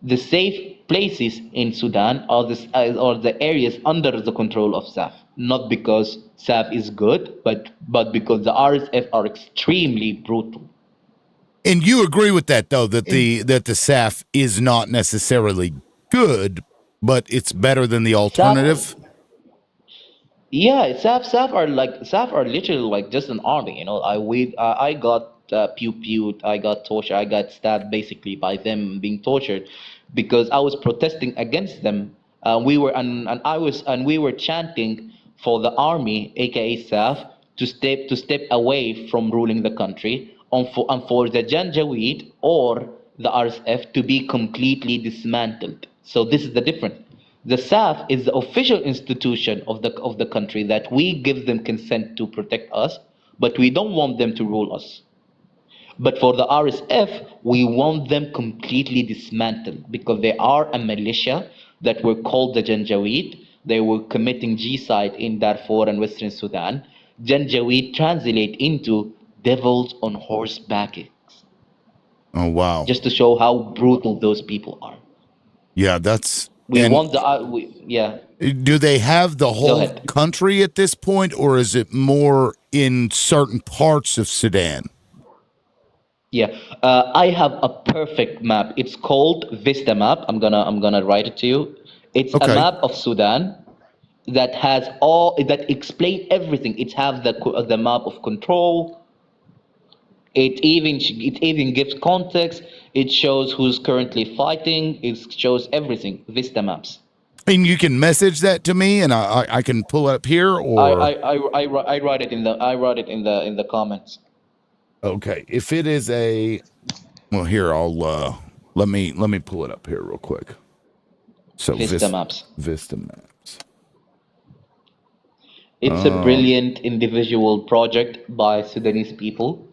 the safe places in Sudan are the areas under the control of SAF. Not because SAF is good, but because the RSF are extremely brutal. And you agree with that, though, that the SAF is not necessarily good, but it's better than the alternative? Yeah, SAF are literally like just an army, you know. I got pew-pewed, I got tortured, I got stabbed basically by them being tortured because I was protesting against them. We were chanting for the army, aka SAF, to step away from ruling the country, and for the Janjaweed or the RSF to be completely dismantled. So this is the difference. The SAF is the official institution of the country that we give them consent to protect us, but we don't want them to rule us. But for the RSF, we want them completely dismantled because they are a militia that were called the Janjaweed. They were committing genocide in Darfur and Western Sudan. Janjaweed translate into devils on horseback. Oh, wow. Just to show how brutal those people are. Yeah, that's... We want the... yeah. Do they have the whole country at this point, or is it more in certain parts of Sudan? Yeah, I have a perfect map. It's called Vista Map. I'm gonna write it to you. It's a map of Sudan that has that explain everything. It have the map of control. It even gives context. It shows who's currently fighting. It shows everything. Vista Maps. And you can message that to me, and I can pull it up here, or I write it in the comments. Okay, if it is well, here I'll let me pull it up here real quick. So Vista Maps. Vista Maps. It's a brilliant individual project by Sudanese people.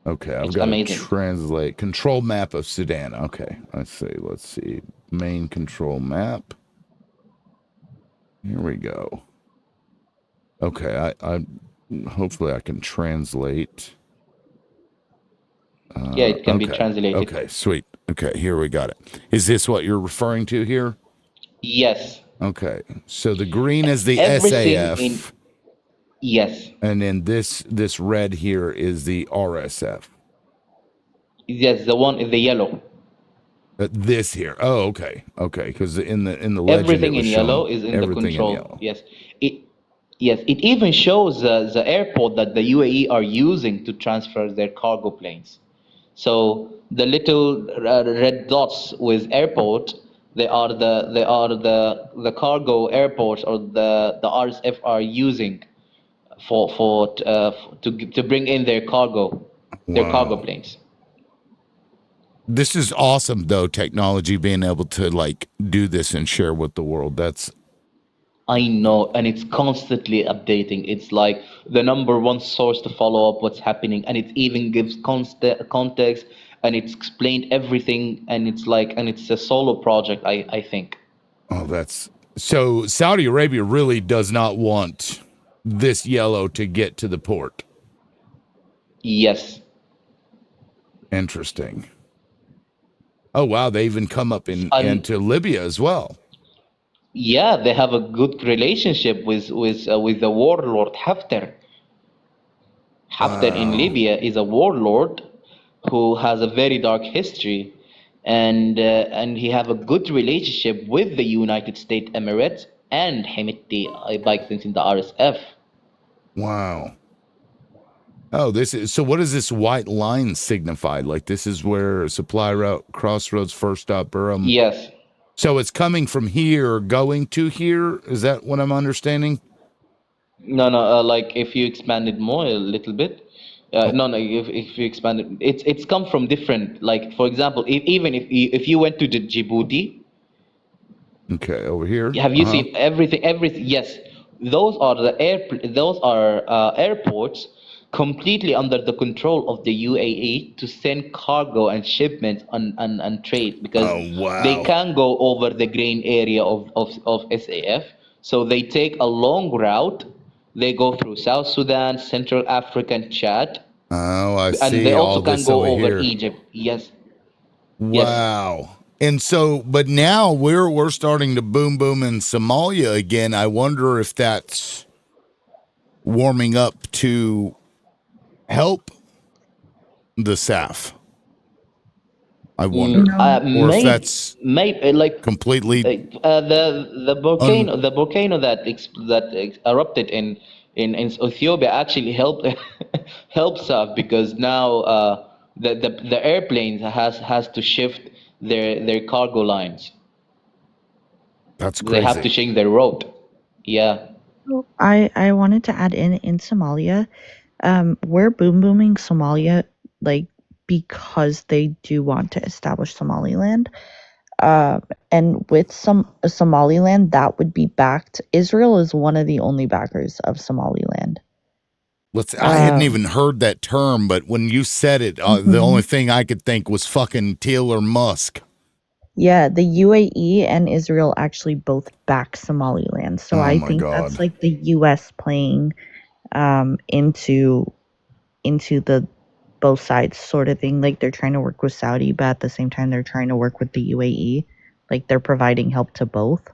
Okay, I've got to translate control map of Sudan. Okay, let's see, main control map. Here we go. Okay, I hopefully I can translate. Yeah, it can be translated. Okay, sweet. Okay, here we got it. Is this what you're referring to here? Yes. Okay, so the green is the SAF. Yes. And then this red here is the RSF. Yes, the one is the yellow. This here. Oh, okay, okay. Because in the legend, everything in yellow is in the control. Yes. It even shows the airport that the UAE are using to transfer their cargo planes. So the little red dots with airport, they are the cargo airports or the RSF are using to bring in their cargo, their cargo planes. This is awesome, though, technology being able to like do this and share with the world. I know, and it's constantly updating. It's like the number one source to follow up what's happening, and it even gives context, and it's explained everything, and it's a solo project, I think. Oh, so Saudi Arabia really does not want this yellow to get to the port. Yes. Interesting. Oh wow, they even come up into Libya as well. Yeah, they have a good relationship with the warlord Haftar. Haftar in Libya is a warlord who has a very dark history, and he have a good relationship with the United States Emirates and Hemeti by extension the RSF. Wow. Oh, so what does this white line signify? Like this is where supply route crossroads first stop Burham. Yes. So it's coming from here, going to here. Is that what I'm understanding? No, like if you expand it more a little bit. No, if you expand it, it's come from different. Like for example, even if you went to the Djibouti. Okay, over here. Have you seen everything? Everything. Yes, those are airports completely under the control of the UAE to send cargo and shipments and trade, because they can't go over the grain area of SAF. So they take a long route. They go through South Sudan, Central Africa, and Chad. Oh, I see. And they also can go over here. Egypt. Yes. Wow. Yes. And so, but now we're starting to boom in Somalia again. I wonder if that's warming up to help the SAF. I wonder, or if that's like completely the volcano that erupted in Ethiopia actually helped SAF, because now the airplanes has to shift their cargo lines. That's crazy. They have to change their route. Yeah. I wanted to add in Somalia, we're booming Somalia like because they do want to establish Somaliland. And with Somaliland, that would be backed. Israel is one of the only backers of Somaliland. I hadn't even heard that term, but when you said it, the only thing I could think was fucking Teal or Musk. Yeah, the UAE and Israel actually both back Somaliland. So I think that's like the US playing into the both sides sort of thing. Like they're trying to work with Saudi, but at the same time they're trying to work with the UAE. Like they're providing help to both.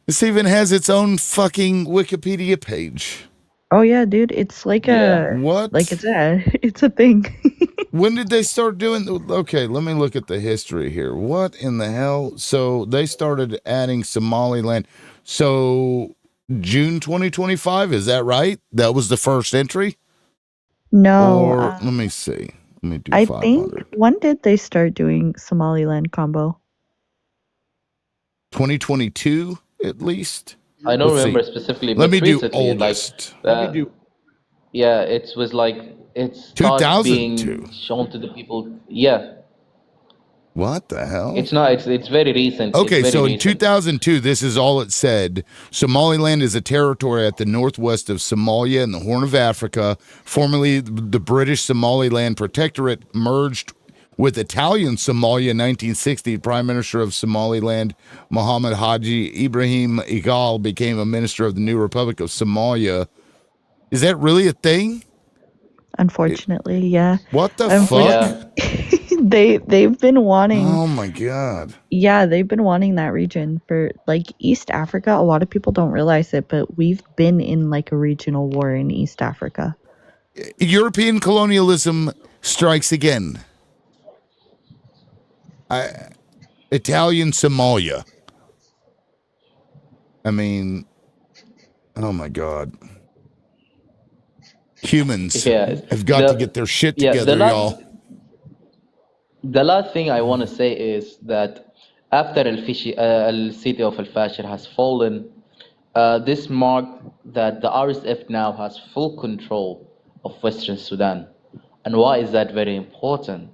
This even has its own fucking Wikipedia page. Oh yeah, dude, it's like what? Like it's a thing. When did they start doing? Okay, let me look at the history here. What in the hell? So they started adding Somaliland. So June 2025, is that right? That was the first entry? No. Or let me see. Let me do 500. I think, when did they start doing Somaliland combo? 2022 at least. I don't remember specifically. Let but me do recently, oldest. Yeah, it was like it's 2002. being shown to the people. Yeah. What the hell? It's not. It's very recent. Okay, so in 2002, this is all it said. Somaliland is a territory at the northwest of Somalia in the Horn of Africa. Formerly, the British Somaliland Protectorate merged with Italian Somalia in 1960. Prime Minister of Somaliland, Mohammed Haji Ibrahim Igal, became a minister of the new Republic of Somalia. Is that really a thing? Unfortunately, yeah. What the fuck? They've been wanting. Oh my god. Yeah, they've been wanting that region for like East Africa. A lot of people don't realize it, but we've been in like a regional war in East Africa. European colonialism strikes again. Italian Somalia. I mean, oh my god. Humans have got to get their shit together, y'all. The last thing I want to say is that after the city of Al-Fashir has fallen, this marked that the RSF now has full control of Western Sudan. And why is that very important?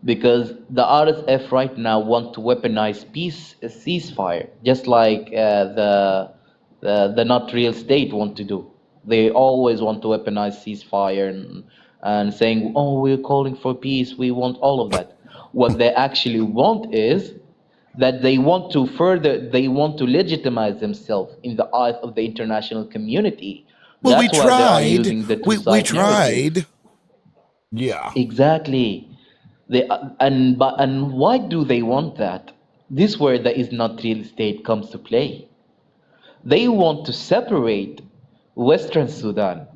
Because the RSF right now want to weaponize ceasefire, just like the not real state want to do. They always want to weaponize ceasefire and saying, oh, we're calling for peace, we want all of that. What they actually want is that they want to legitimize themselves in the eyes of the international community Well, we That's why they are tried. using the We two-side narrative. tried. Yeah. Exactly. And why do they want that? This where the is not real state comes to play. They want to separate Western Sudan.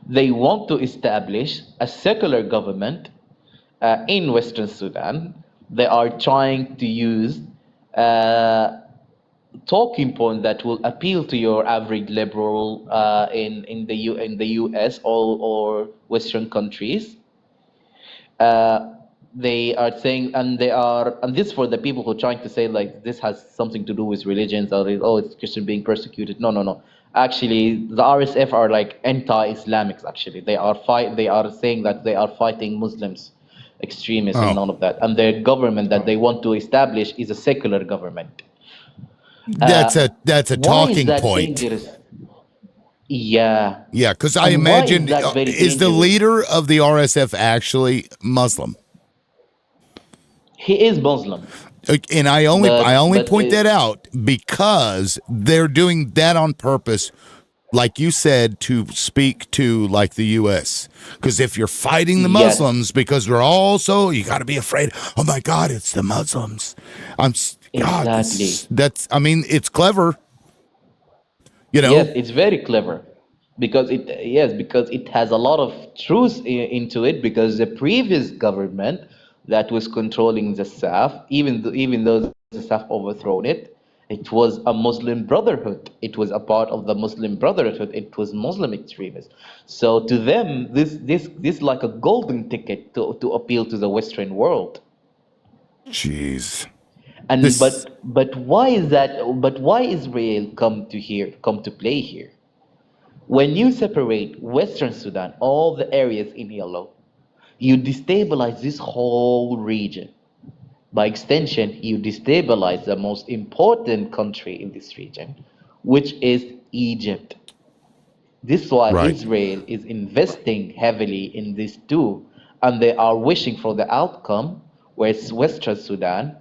They want to establish a secular government in Western Sudan. They are trying to use talking point that will appeal to your average liberal in the U.S. or Western countries. They are saying, and this for the people who are trying to say like this has something to do with religions or it's Christian being persecuted. No. Actually, the RSF are like anti-Islamics. Actually, they are saying that they are fighting Muslims, extremists, and all of that. And their government that they want to establish is a secular government. That's a Why talking is that point. dangerous? Yeah. Yeah, because I And why is imagine that very is the dangerous? leader of the RSF actually Muslim? He is Muslim. And I only But point that out because they're doing that on purpose, like you said, to speak to like the U.S. Because if you're fighting the Yes. Muslims, because we're also you got to be afraid. Oh my God, it's the Muslims. God, that's. I mean, it's clever. You know. Yes, it's very clever because it has a lot of truth into it because the previous government that was controlling the South, even though the South overthrown it, it was a Muslim Brotherhood. It was a part of the Muslim Brotherhood. It was Muslim extremists. So to them, this like a golden ticket to appeal to the Western world. Jeez. And but why is that? But why Israel come to play here? When you separate Western Sudan, all the areas in yellow, you destabilize this whole region. By extension, you destabilize the most important country in this region, which is Egypt. This is why Israel is investing heavily in this too, and they are wishing for the outcome where Western Sudan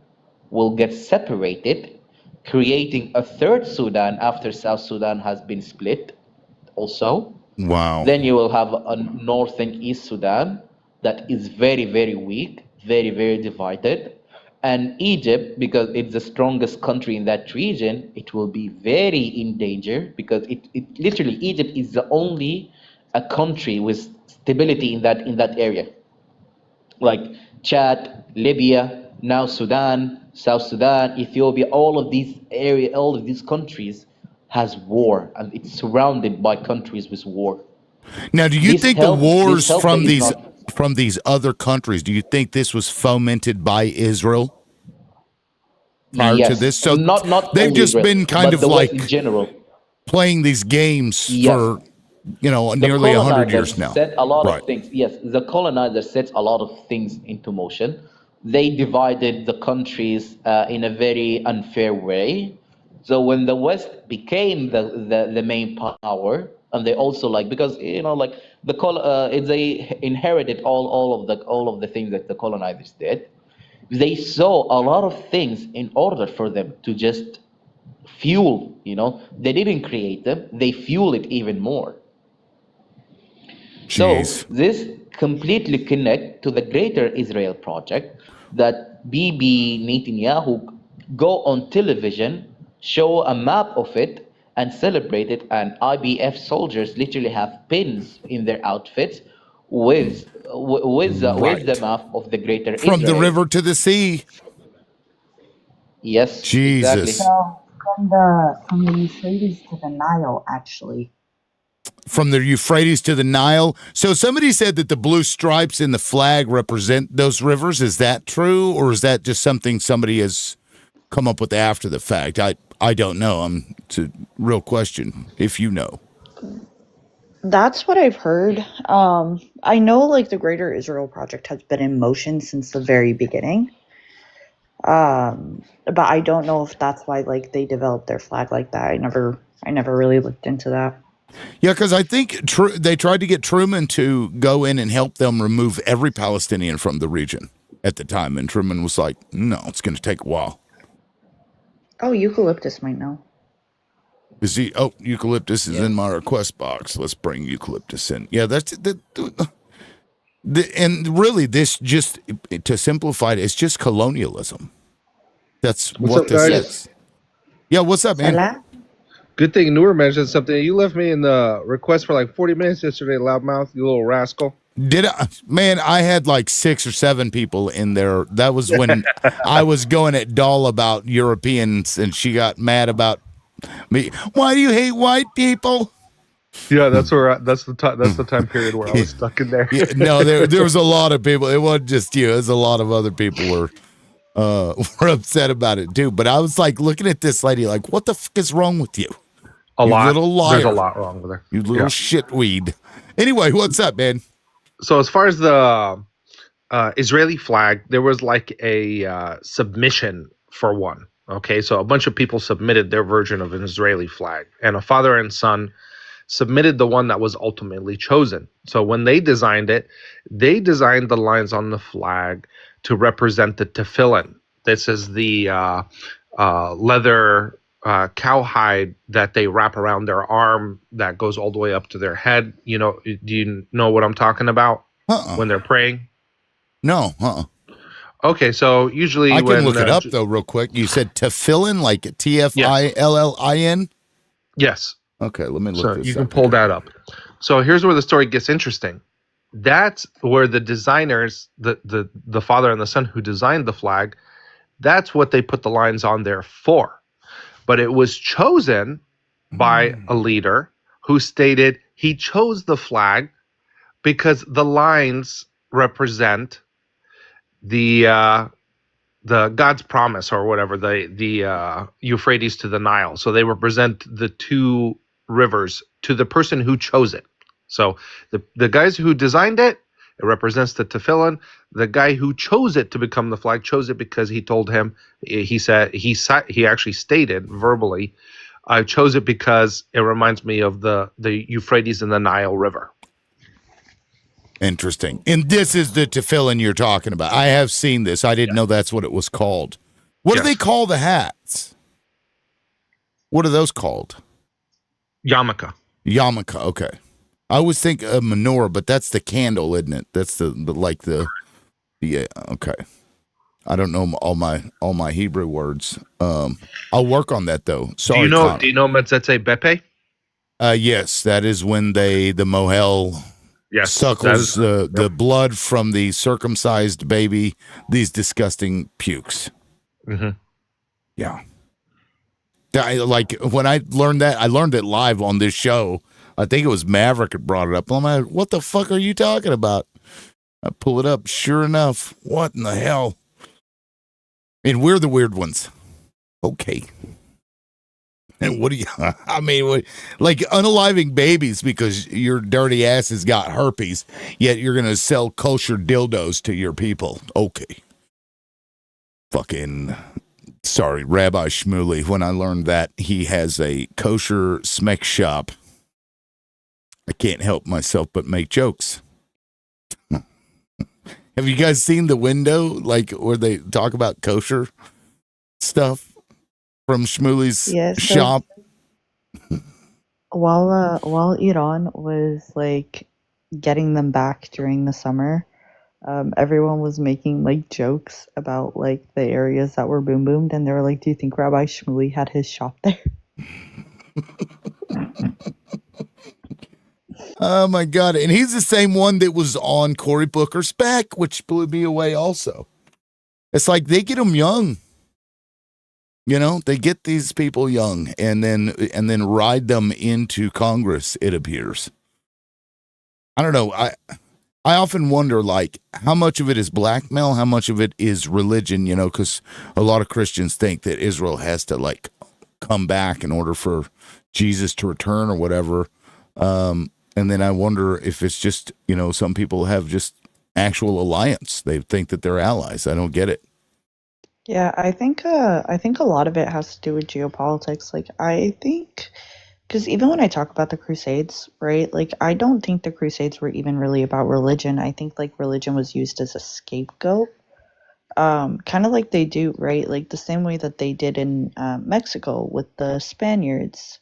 will get separated, creating a third Sudan after South Sudan has been split also. Wow. Then you will have a North and East Sudan that is very, very weak, very, very divided. And Egypt, because it's the strongest country in that region, it will be very in danger because it literally Egypt is the only a country with stability in that area. Like Chad, Libya, now Sudan, South Sudan, Ethiopia, all of these countries has war and it's surrounded by countries with war. Now, do you think the wars from is these other countries? Do you think this was fomented by Israel prior to this? So not they've only just Israel, been kind but of the like West in general. playing these games Yes. for The nearly 100 colonizers years now. set a lot Right. of things. Yes, the colonizer sets a lot of things into motion. They divided the countries in a very unfair way. So when the West became the main power, and they also because they inherited all of the things that the colonizers did. They saw a lot of things in order for them to just fuel. They didn't create them; they fuel it even more. Jeez. So this completely connect to the greater Israel project that Bibi Netanyahu go on television, show a map of it, and celebrate it. And IBF soldiers literally have pins in their outfits with the map of the greater From Israel. the river to the sea. Yes, Jesus. exactly. So from the Euphrates to the Nile, actually. From the Euphrates to the Nile. So somebody said that the blue stripes in the flag represent those rivers. Is that true, or is that just something somebody has come up with after the fact? I don't know. It's a real question, if you know. That's what I've heard. I know the Greater Israel Project has been in motion since the very beginning. But I don't know if that's why they developed their flag like that. I never really looked into that. Yeah, because I think they tried to get Truman to go in and help them remove every Palestinian from the region at the time. And Truman was like, no, it's going to take a while. Oh, Eucalyptus might know. Is he? Oh, eucalyptus is in my request box. Let's bring eucalyptus in. Yeah, that's and really, this just to simplify it, it's just colonialism. That's What's what up, this guys? is. Yeah, what's up, man? Hola. Good thing Noor mentioned something. You left me in the request for like 40 minutes yesterday, loudmouth, you little rascal. Did I? Man, I had like 6 or 7 people in there. That was when I was going at Doll about Europeans, and she got mad about me. Why do you hate white people? Yeah, that's where that's the time period where I was stuck in there. Yeah, no, there was a lot of people. It wasn't just you. There's a lot of other people were upset about it too. But I was like looking at this lady, like, what the fuck is wrong with you? A You lot. little liar. There's a lot wrong with her. You little Yeah. shitweed. Anyway, what's up, man? So as far as the Israeli flag, there was like a submission for one. Okay, so a bunch of people submitted their version of an Israeli flag, and a father and son submitted the one that was ultimately chosen. So when they designed it, they designed the lines on the flag to represent the tefillin. This is the leather cowhide that they wrap around their arm that goes all the way up to their head. You know, do you know what I'm talking about when they're praying? No, Okay, so usually I can when, look it up though, real quick. You said tefillin, like TFILLIN. Yes. Okay, let me look So this you can up. pull that up. So here's where the story gets interesting. That's where the designers, the father and the son who designed the flag, that's what they put the lines on there for. But it was chosen by a leader who stated he chose the flag because the lines represent the God's promise or whatever, the Euphrates to the Nile. So they represent the two rivers to the person who chose it. So the guys who designed it, it represents the tefillin. The guy who chose it to become the flag chose it because he told him, he actually stated verbally, I chose it because it reminds me of the Euphrates and the Nile River. Interesting. And this is the tefillin you're talking about. I have seen this. I didn't know that's what it was called. What do they call the hats? What are those called? Yarmulke. Yarmulke. Okay. I always think a menorah, but that's the candle, isn't it? That's yeah. Okay. I don't know all my Hebrew words. I'll work on that though. Sorry. Do Connor. you know Metzetse Bepe? Yes, that is when the mohel suckles the blood from the circumcised baby, these disgusting pukes. Mm-hmm. Yeah. Like when I learned it live on this show. I think it was Maverick that brought it up. I'm like, what the fuck are you talking about? I pull it up. Sure enough, what in the hell? And we're the weird ones. Okay. And what do you, I mean, like unaliving babies because your dirty ass has got herpes, yet you're going to sell kosher dildos to your people. Okay. Fucking, sorry, Rabbi Shmuley, when I learned that he has a kosher smek shop, I can't help myself but make jokes. Have you guys seen the window, like where they talk about kosher stuff from Shmuley's shop? While Iran was like getting them back during the summer, everyone was making like jokes about like the areas that were boom boomed, and they were like, "Do you think Rabbi Shmuley had his shop there?" Oh my God. And he's the same one that was on Cory Booker's back, which blew me away also. It's like they get them young. You know, they get these people young and then ride them into Congress, it appears. I don't know. I often wonder, like, how much of it is blackmail, how much of it is religion, you know, because a lot of Christians think that Israel has to, like, come back in order for Jesus to return or whatever. And then I wonder if it's just, you know, some people have just actual alliance. They think that they're allies. I don't get it. Yeah, I think a lot of it has to do with geopolitics. Like, I think, because even when I talk about the Crusades, right? Like, I don't think the Crusades were even really about religion. I think like religion was used as a scapegoat, kind of like they do, right? Like the same way that they did in Mexico with the Spaniards.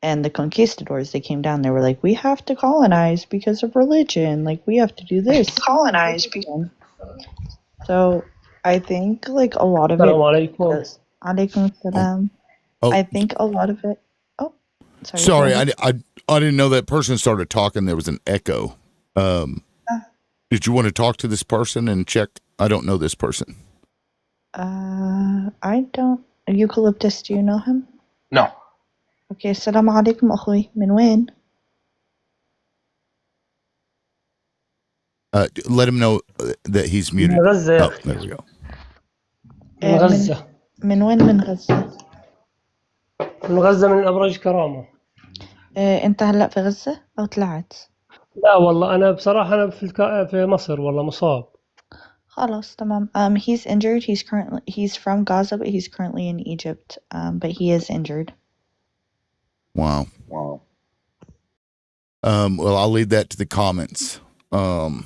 And the conquistadors, they came down, they were like, we have to colonize because of religion. Like, we have to do this. Colonize. So I think, like, a lot of it. Alaikum salam. Oh. I think a lot of it. Oh, sorry. Sorry, I didn't know that person started talking. There was an echo. Did you want to talk to this person and check? I don't know this person. I don't. Eucalyptus, do you know him? No. Okay, السلام عليكم أخوي من وين؟ Let him know that he's muted. من غزة. Oh, there we go. من غزة. من وين من غزة؟ من غزة من أبراج كرامة. أنت هلأ في غزة أو طلعت؟ لا والله أنا بصراحة أنا في مصر والله مصاب. خلاص تمام. He's injured. He's from Gaza, but he's currently in Egypt. But he is injured. Wow. Well, I'll leave that to the comments. You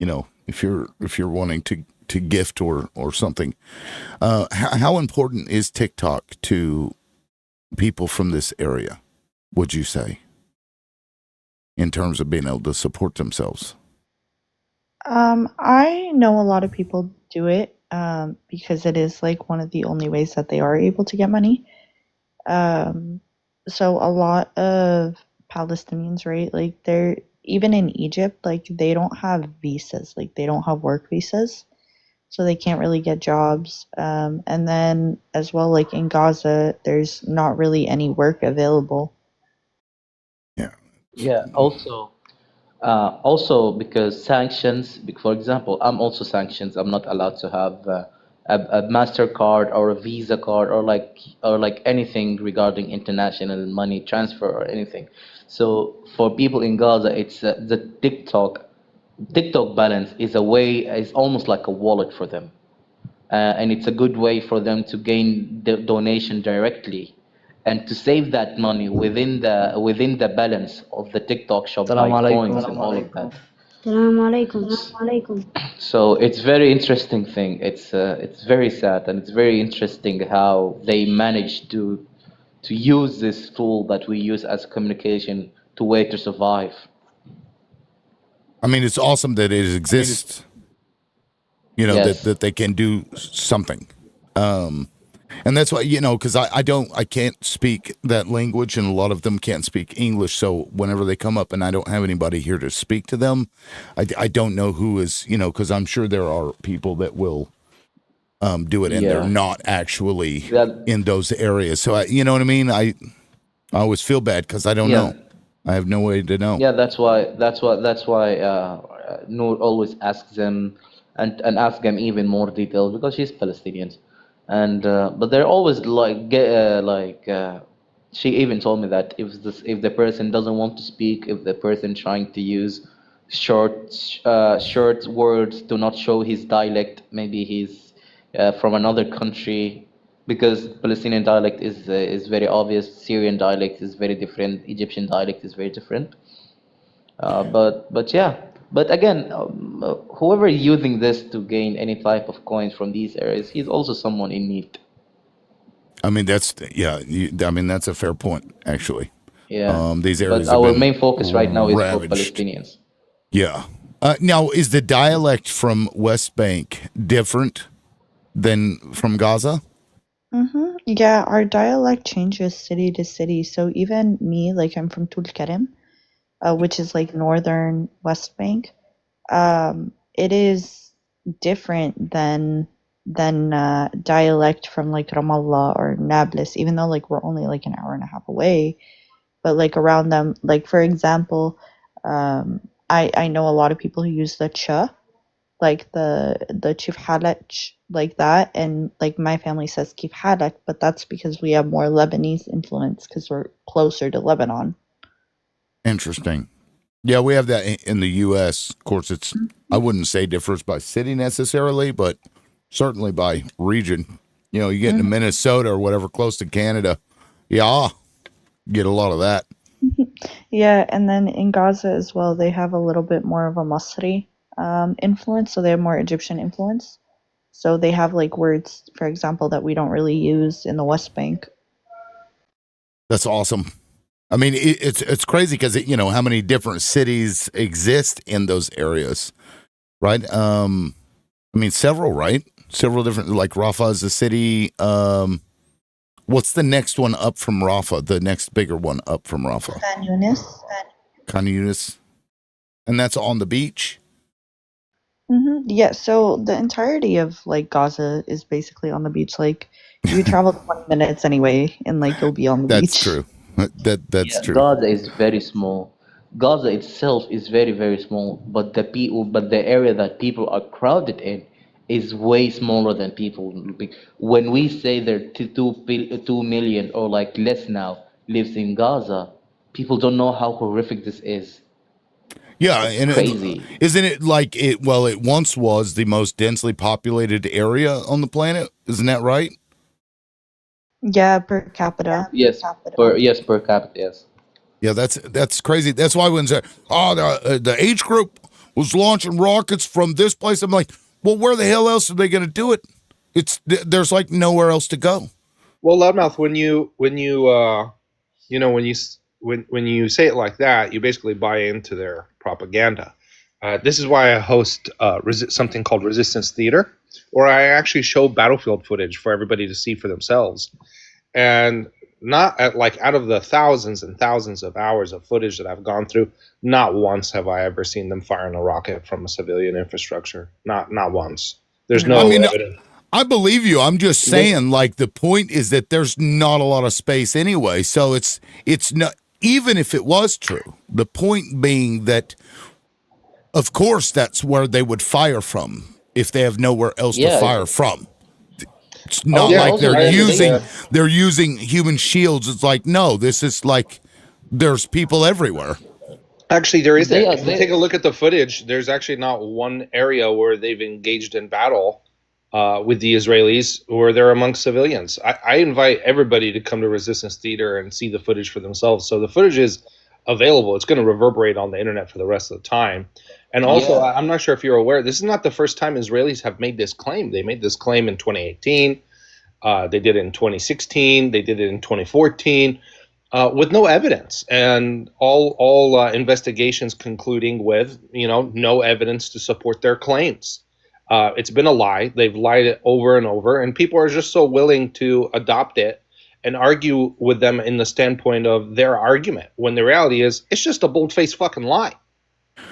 know, if you're wanting to gift or something. How important is TikTok to people from this area, would you say, in terms of being able to support themselves? I know a lot of people do it because it is like one of the only ways that they are able to get money. So a lot of Palestinians, right, like they're even in Egypt, like they don't have visas, like they don't have work visas, so they can't really get jobs. And then as well, like in Gaza, there's not really any work available. Yeah. Also because sanctions. For example, I'm also sanctions. I'm not allowed to have a MasterCard or a Visa card or like anything regarding international money transfer or anything. So for people in Gaza, it's the TikTok balance is almost like a wallet for them, and it's a good way for them to gain the donation directly, and to save that money within the balance of the TikTok shop, like coins and all of that. So it's very interesting thing. It's very sad, and it's very interesting how they managed to use this tool that we use as communication to way to survive. I mean, it's awesome that it exists. You know, Yes. that they can do something. And that's why, you know, because I can't speak that language, and a lot of them can't speak English. So whenever they come up and I don't have anybody here to speak to them, I don't know who is, you know, because I'm sure there are people that will do it, and they're not actually in those areas. So you know what I mean? I always feel bad because I don't know. I have no way to know. Yeah, that's why Noor always asks them and ask them even more details, because she's Palestinian, and but they're always she even told me that if the person doesn't want to speak, if the person trying to use short words to not show his dialect, maybe he's from another country, because Palestinian dialect is very obvious, Syrian dialect is very different, Egyptian dialect is very different. But again, whoever is using this to gain any type of coins from these areas, he's also someone in need. I mean, that's a fair point, actually. Yeah. These areas. But have our been main focus right now is for ravaged. Palestinians. Yeah. Now, is the dialect from West Bank different than from Gaza? Mm-hmm. Yeah, our dialect changes city to city. So even me, like I'm from Tul Karim, which is like northern West Bank. It is different than dialect from like Ramallah or Nablus, even though like we're only like an hour and a half away. But like around them, like for example, I know a lot of people who use the cha, like the kif halak, like that, and like my family says kif halak, but that's because we have more Lebanese influence because we're closer to Lebanon. Interesting. Yeah, we have that in the U.S. Of course, I wouldn't say differs by city necessarily, but certainly by region. You know, you get into Minnesota or whatever, close to Canada, yeah, get a lot of that. Yeah, and then in Gaza as well, they have a little bit more of a Masri influence, so they have more Egyptian influence. So they have like words, for example, that we don't really use in the West Bank. That's awesome. I mean, it's crazy because you know how many different cities exist in those areas, right? I mean, several, right? Several different. Like Rafah is a city. What's the next one up from Rafah? The next bigger one up from Rafah? Khan Yunis. Khan Yunis, and that's on the beach. Yeah, so the entirety of like Gaza is basically on the beach. Like you travel 20 minutes anyway, and like you'll be on the beach. That's true. That's true. Gaza is very small. Gaza itself is very, very small, but the area that people are crowded in is way smaller than people. When we say there are 2 million or like less now lives in Gaza, people don't know how horrific this is. Yeah, and crazy. Isn't it like it? Well, it once was the most densely populated area on the planet. Isn't that right? Yeah, per capita. Yes, per capita. Yes. Yeah, that's crazy. That's why when say, the age group was launching rockets from this place, I'm like, well, where the hell else are they going to do it? There's like nowhere else to go. Well, Loudmouth, when you say it like that, you basically buy into their propaganda. This is why I host something called Resistance Theater, where I actually show battlefield footage for everybody to see for themselves. And not out of the thousands and thousands of hours of footage that I've gone through, not once have I ever seen them firing a rocket from a civilian infrastructure. Not once. There's no evidence. I believe you. I'm just saying, like, the point is that there's not a lot of space anyway. So it's not, even if it was true, the point being that, of course, that's where they would fire from if they have nowhere else to fire from. It's not like they're using human shields. It's like, no, this is like there's people everywhere. Actually, there is. If you take a look at the footage, there's actually not one area where they've engaged in battle with the Israelis where they're amongst civilians. I invite everybody to come to Resistance Theater and see the footage for themselves. So the footage is available. It's going to reverberate on the internet for the rest of the time. And also, I'm not sure if you're aware, this is not the first time Israelis have made this claim. They made this claim in 2018. They did it in 2016. They did it in 2014 with no evidence. And all investigations concluding with, no evidence to support their claims. It's been a lie. They've lied it over and over. And people are just so willing to adopt it and argue with them in the standpoint of their argument, when the reality is it's just a bold-faced fucking lie.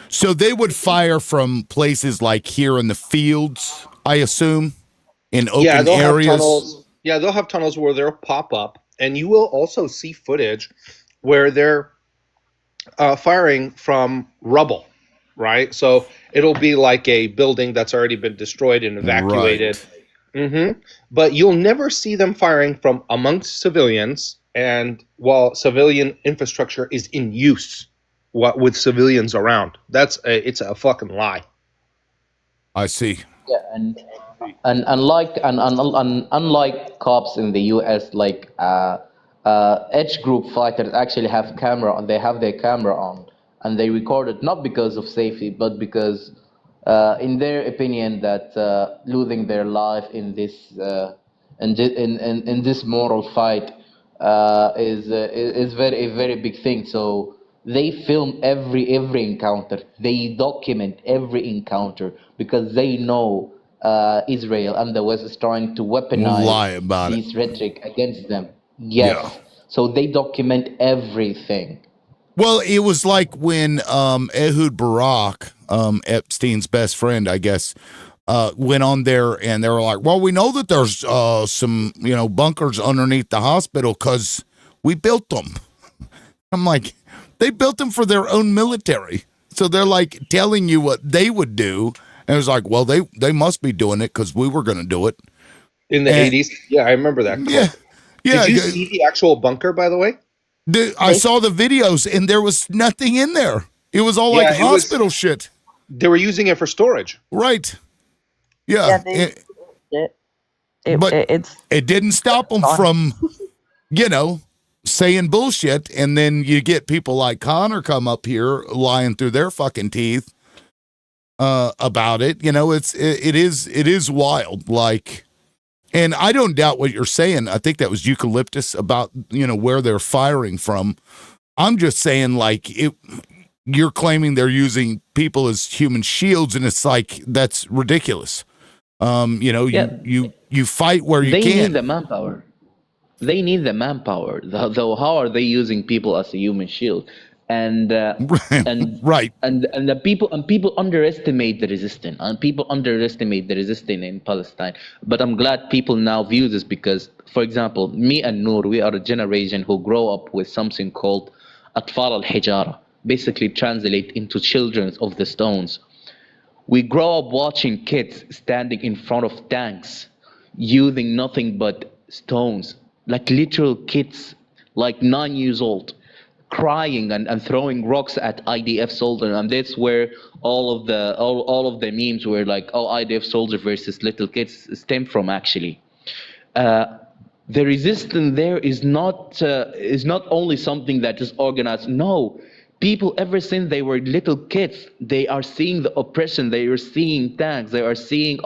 So they would fire from places like here in the fields, I assume, in open areas. They'll have tunnels where they'll pop up, and you will also see footage where they're firing from rubble, right? So it'll be like a building that's already been destroyed and evacuated. Right. But you'll never see them firing from amongst civilians, and while civilian infrastructure is in use, with civilians around. It's a fucking lie. I see. Yeah, and unlike cops in the U.S., like Edge group fighters actually have camera on. They have their camera on, and they record it not because of safety, but because, in their opinion, that losing their life in this in this moral fight is a very big thing. So they film every encounter. They document every encounter because they know Israel and the West is trying to weaponize this rhetoric against them. Yes. Yeah. So they document everything. Well, it was like when Ehud Barak, Epstein's best friend, I guess, went on there and they were like, well, we know that there's some, bunkers underneath the hospital because we built them. I'm like, they built them for their own military. So they're like telling you what they would do. And it was like, well, they must be doing it because we were going to do it. In the 80s? Yeah, I remember that. Yeah. Did you see the actual bunker, by the way? I saw the videos and there was nothing in there. It was all like hospital shit. They were using it for storage. Right. Yeah. It didn't stop them from, saying bullshit, and then you get people like Connor come up here lying through their fucking teeth about it. It is wild. Like, and I don't doubt what you're saying. I think that was eucalyptus about where they're firing from. I'm just saying, like, you're claiming they're using people as human shields, and it's like, that's ridiculous. You fight where you They can. need the manpower. They need the manpower. Though, how are they using people as a human shield? And right. And the people underestimate the resistance, and people underestimate the resistance in Palestine. But I'm glad people now view this because, for example, me and Noor, we are a generation who grow up with something called Atfal al-Hijara, basically translate into children of the stones. We grow up watching kids standing in front of tanks, using nothing but stones, like literal kids, like 9 years old, crying and throwing rocks at IDF soldiers. And that's where all of the memes were like, oh, IDF soldier versus little kids stem from, actually. The resistance there is not only something that is organized. No, people ever since they were little kids, they are seeing the oppression. They are seeing tanks. They are seeing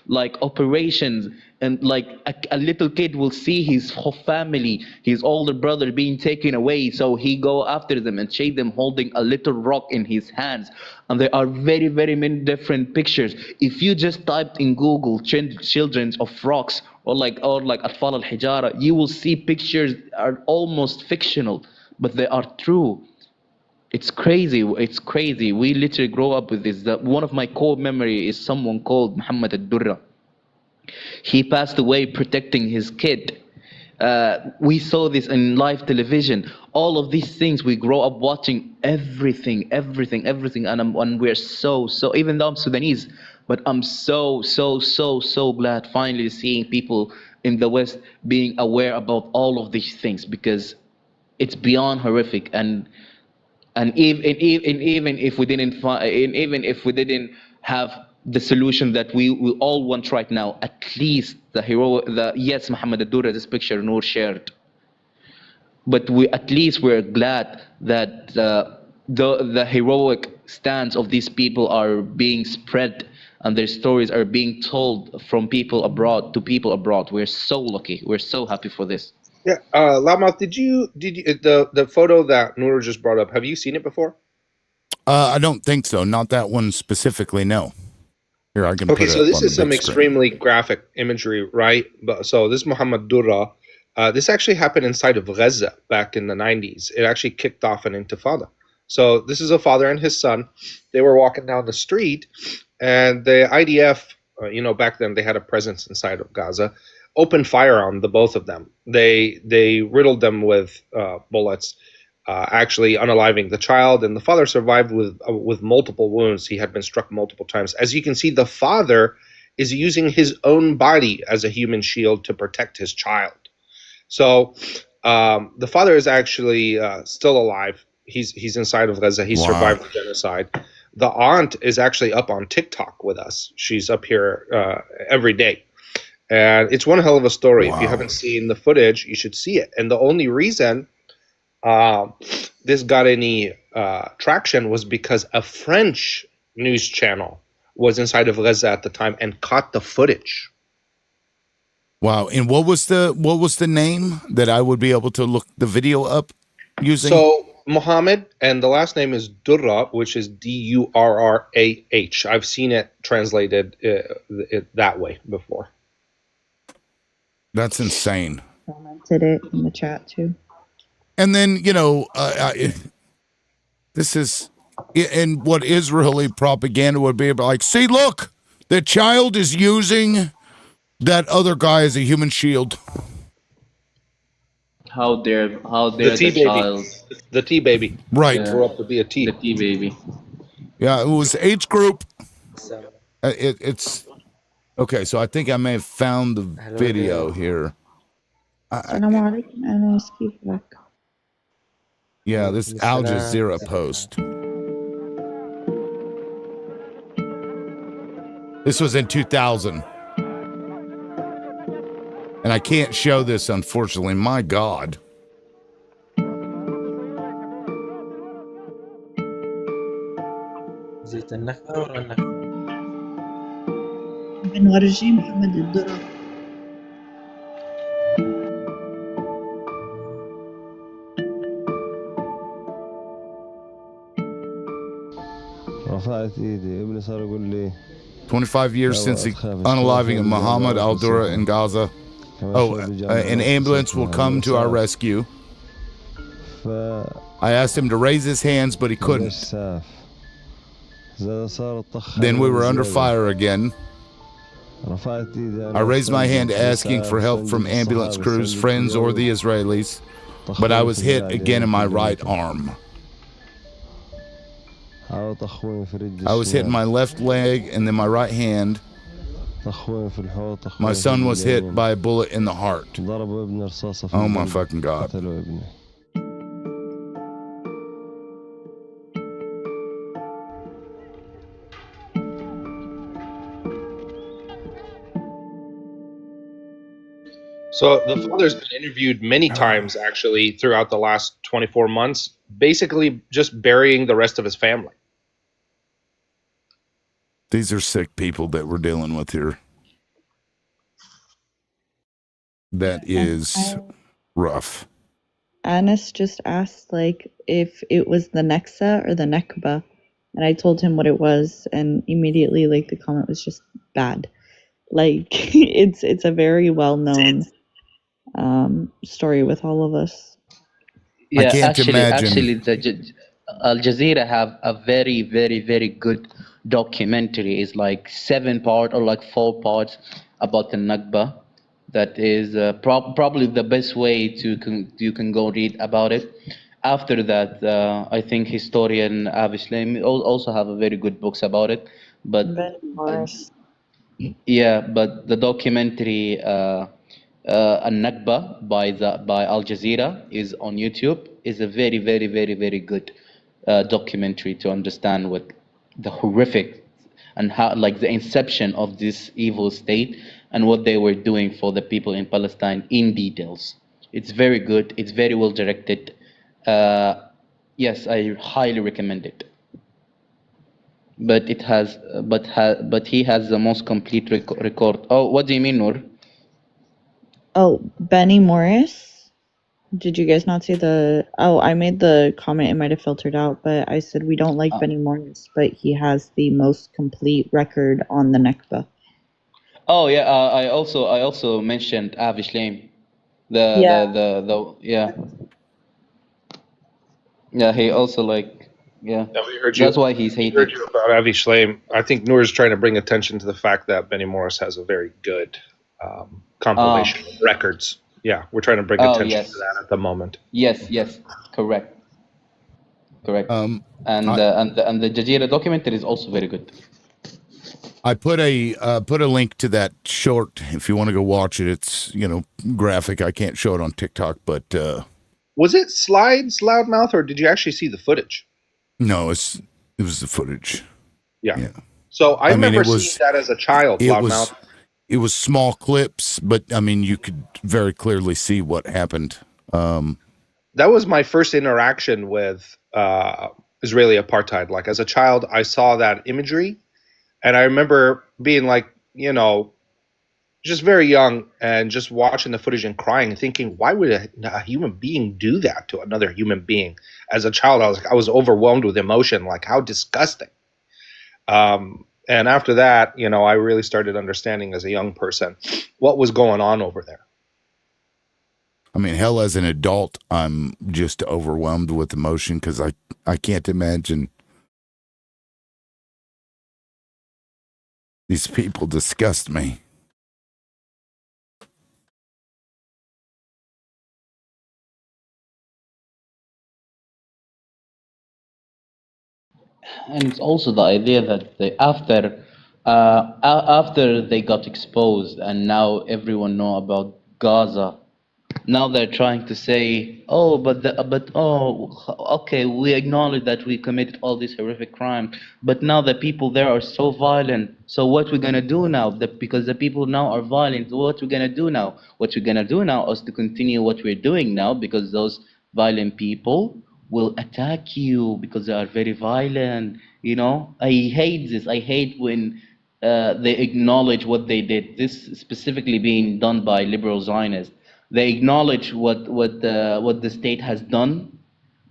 like operations, and like a little kid will see his whole family, his older brother being taken away. So he go after them and chase them, holding a little rock in his hands. And there are very, very many different pictures. If you just typed in Google children of rocks or like Atfal al-Hijara, you will see pictures are almost fictional, but they are true. It's crazy. It's crazy. We literally grow up with this. One of my core memory is someone called Muhammad al-Durra. He passed away protecting his kid. We saw this in live television. All of these things, we grow up watching everything. And we're so, even though I'm Sudanese, but I'm so glad finally seeing people in the West being aware about all of these things, because it's beyond horrific. And even if we didn't have the solution that we all want right now, at least yes, Muhammad al-Durra, this picture Noor shared, but we're glad that the heroic stance of these people are being spread and their stories are being told from people abroad to people abroad. We're so lucky. We're so happy for this. Yeah, Loudmouth, did you the photo that Noor just brought up? Have you seen it before? I don't think so. Not that one specifically. No. Here, I can. Okay, put it so up this on is the some big screen. extremely graphic imagery, right? But so this Muhammad Durra, this actually happened inside of Gaza back in the 90s. It actually kicked off an intifada. So this is a father and his son. They were walking down the street, and the IDF, back then they had a presence inside of Gaza, opened fire on the both of them. They riddled them with bullets, actually unaliving the child, and the father survived with multiple wounds. He had been struck multiple times. As you can see, the father is using his own body as a human shield to protect his child. So the father is actually still alive. He's inside of Gaza. He survived the genocide. The aunt is actually up on TikTok with us. She's up here every day. And it's one hell of a story. Wow. If you haven't seen the footage, you should see it. And the only reason this got any traction was because a French news channel was inside of Gaza at the time and caught the footage. Wow. And what was the name that I would be able to look the video up using? So Muhammad, and the last name is Durra, which is Durrah. I've seen it translated that way before. That's insane. Commented it in the chat too. And then, this is, and what Israeli propaganda would be about, like, see, look, the child is using that other guy as a human shield. How dare the child. The T baby. Right. Yeah. Grew up to be a T. The T baby. Yeah, it was age group. It's okay, so I think I may have found the video here. Yeah, this Al Jazeera post. This was in 2000. And I can't show this, unfortunately. My God. بنورجي محمد الدرة. 25 years since the unaliving of Muhammad al-Dura in Gaza. An ambulance will come to our rescue. I asked him to raise his hands, but he couldn't. Then we were under fire again. I raised my hand asking for help from ambulance crews, friends, or the Israelis, but I was hit again in my right arm. I was hit in my left leg and then my right hand. My son was hit by a bullet in the heart. Oh my fucking God. So the father's been interviewed many times, actually, throughout the last 24 months, basically just burying the rest of his family. These are sick people that we're dealing with here. That is rough. Anas just asked, like, if it was the Nexa or the Nekba, and I told him what it was, and immediately, like, the comment was just bad. Like, it's a very well-known story with all of us. Yeah, I can't imagine. Actually, Al Jazeera have a very, very, very good documentary. It's like 7 parts or like 4 parts about the Nakba. That is probably the best way you can go read about it. After that, I think historian Avi Shlaim also have a very good books about it. But yeah, but the documentary Al-Nakba by Al Jazeera is on YouTube. Is a very, very, very, very good documentary to understand what the horrific and how, like, the inception of this evil state and what they were doing for the people in Palestine in details. It's very good. It's very well directed. Yes, I highly recommend it. But it has, but he has the most complete record. Oh, what do you mean, Noor? Oh, Benny Morris? Did you guys not see the... Oh, I made the comment, it might have filtered out, but I said we don't like Benny Morris, but he has the most complete record on the Nekba. Oh yeah, I also mentioned Avi Shlaim. Yeah, he also, like, yeah. We heard you. That's why he's hated. Heard you about Avi Shlaim. I think Noor is trying to bring attention to the fact that Benny Morris has a very good compilation of records. Yeah, we're trying to bring attention to that at the moment. Yes, correct. And the Jazeera documentary is also very good. I put a link to that short if you want to go watch it. It's, graphic. I can't show it on TikTok, but was it slides, Loudmouth, or did you actually see the footage? No, it was the footage. Yeah. So I remember seeing that as a child, Loudmouth. It was small clips, but I mean, you could very clearly see what happened. That was my first interaction with Israeli apartheid. Like, as a child, I saw that imagery, and I remember being like, just very young and just watching the footage and crying and thinking, why would a human being do that to another human being? As a child, I was overwhelmed with emotion, like, how disgusting. And after that, I really started understanding as a young person what was going on over there. I mean, hell, as an adult, I'm just overwhelmed with emotion because I can't imagine. These people disgust me. And it's also the idea that after they got exposed and now everyone know about Gaza, now they're trying to say, okay, we acknowledge that we committed all these horrific crimes, but now the people there are so violent. So what we're gonna do now? Because the people now are violent. What we're gonna do now? What we're gonna do now is to continue what we're doing now, because those violent people will attack you because they are very violent. I hate this. I hate when they acknowledge what they did. This specifically being done by liberal Zionists. They acknowledge what the state has done,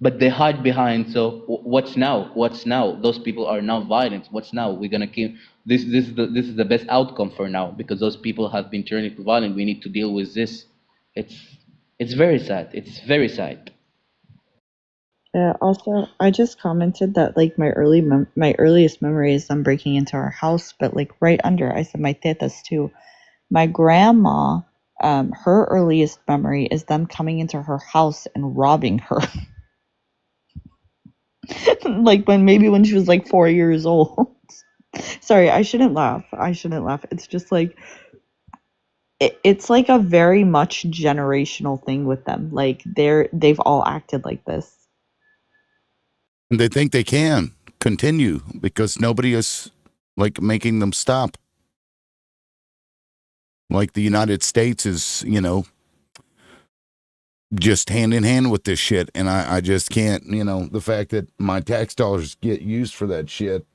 but they hide behind. So what's now? What's now? Those people are now violent. What's now? We're gonna keep this. This is the best outcome for now because those people have been turning to violent. We need to deal with this. It's very sad. It's very sad. Also, I just commented that like my earliest memory is them breaking into our house, but like right under, I said my tetas too. My grandma, her earliest memory is them coming into her house and robbing her. Like when she was like 4 years old. Sorry, I shouldn't laugh. It's just like it's like a very much generational thing with them. Like they've all acted like this. And they think they can continue because nobody is like making them stop. Like the United States is, just hand in hand with this shit. And I just can't, the fact that my tax dollars get used for that shit.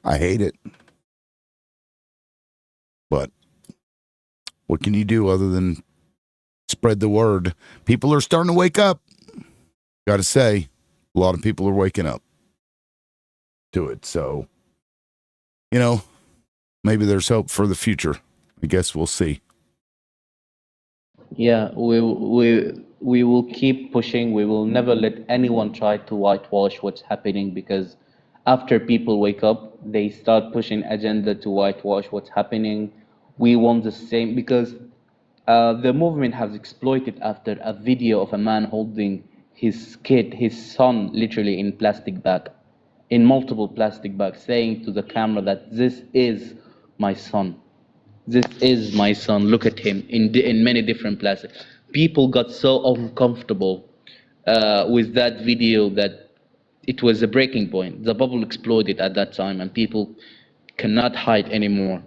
I hate it. But what can you do other than spread the word? People are starting to wake up. Got to say, a lot of people are waking up to it. So, maybe there's hope for the future. I guess we'll see. Yeah, we will keep pushing. We will never let anyone try to whitewash what's happening because after people wake up, they start pushing agenda to whitewash what's happening. We want the same because the movement has exploited after a video of a man holding his kid, his son, literally in plastic bag, in multiple plastic bags, saying to the camera that this is my son. This is my son. Look at him in many different places. People got so uncomfortable with that video that it was a breaking point. The bubble exploded at that time, and people cannot hide anymore.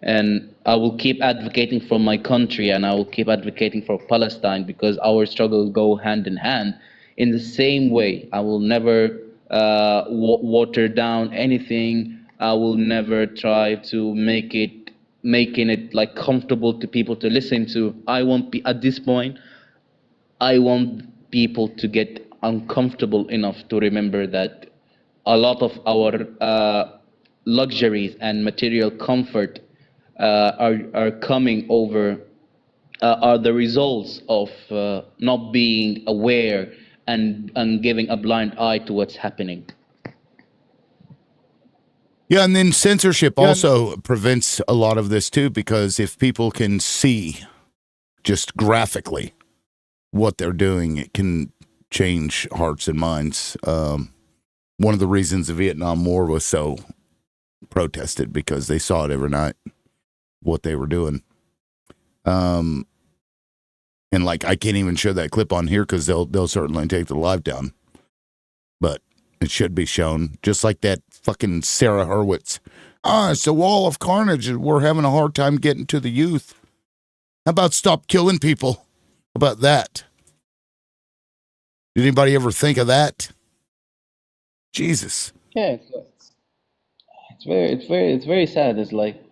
And I will keep advocating for my country, and I will keep advocating for Palestine because our struggles go hand in hand. In the same way, I will never water down anything. I will never try to making it like comfortable to people to listen to. At this point, I want people to get uncomfortable enough to remember that a lot of our luxuries and material comfort are coming over, are the results of not being aware and giving a blind eye to what's happening. Yeah, and then censorship also prevents a lot of this too, because if people can see just graphically what they're doing, it can change hearts and minds. One of the reasons the Vietnam War was so protested because they saw it every night, what they were doing. And like, I can't even show that clip on here because they'll certainly take the live down. But it should be shown, just like that fucking Sarah Hurwitz. It's a wall of carnage and we're having a hard time getting to the youth. How about stop killing people? How about that? Did anybody ever think of that? Jesus. Yeah, it's very sad. It's like,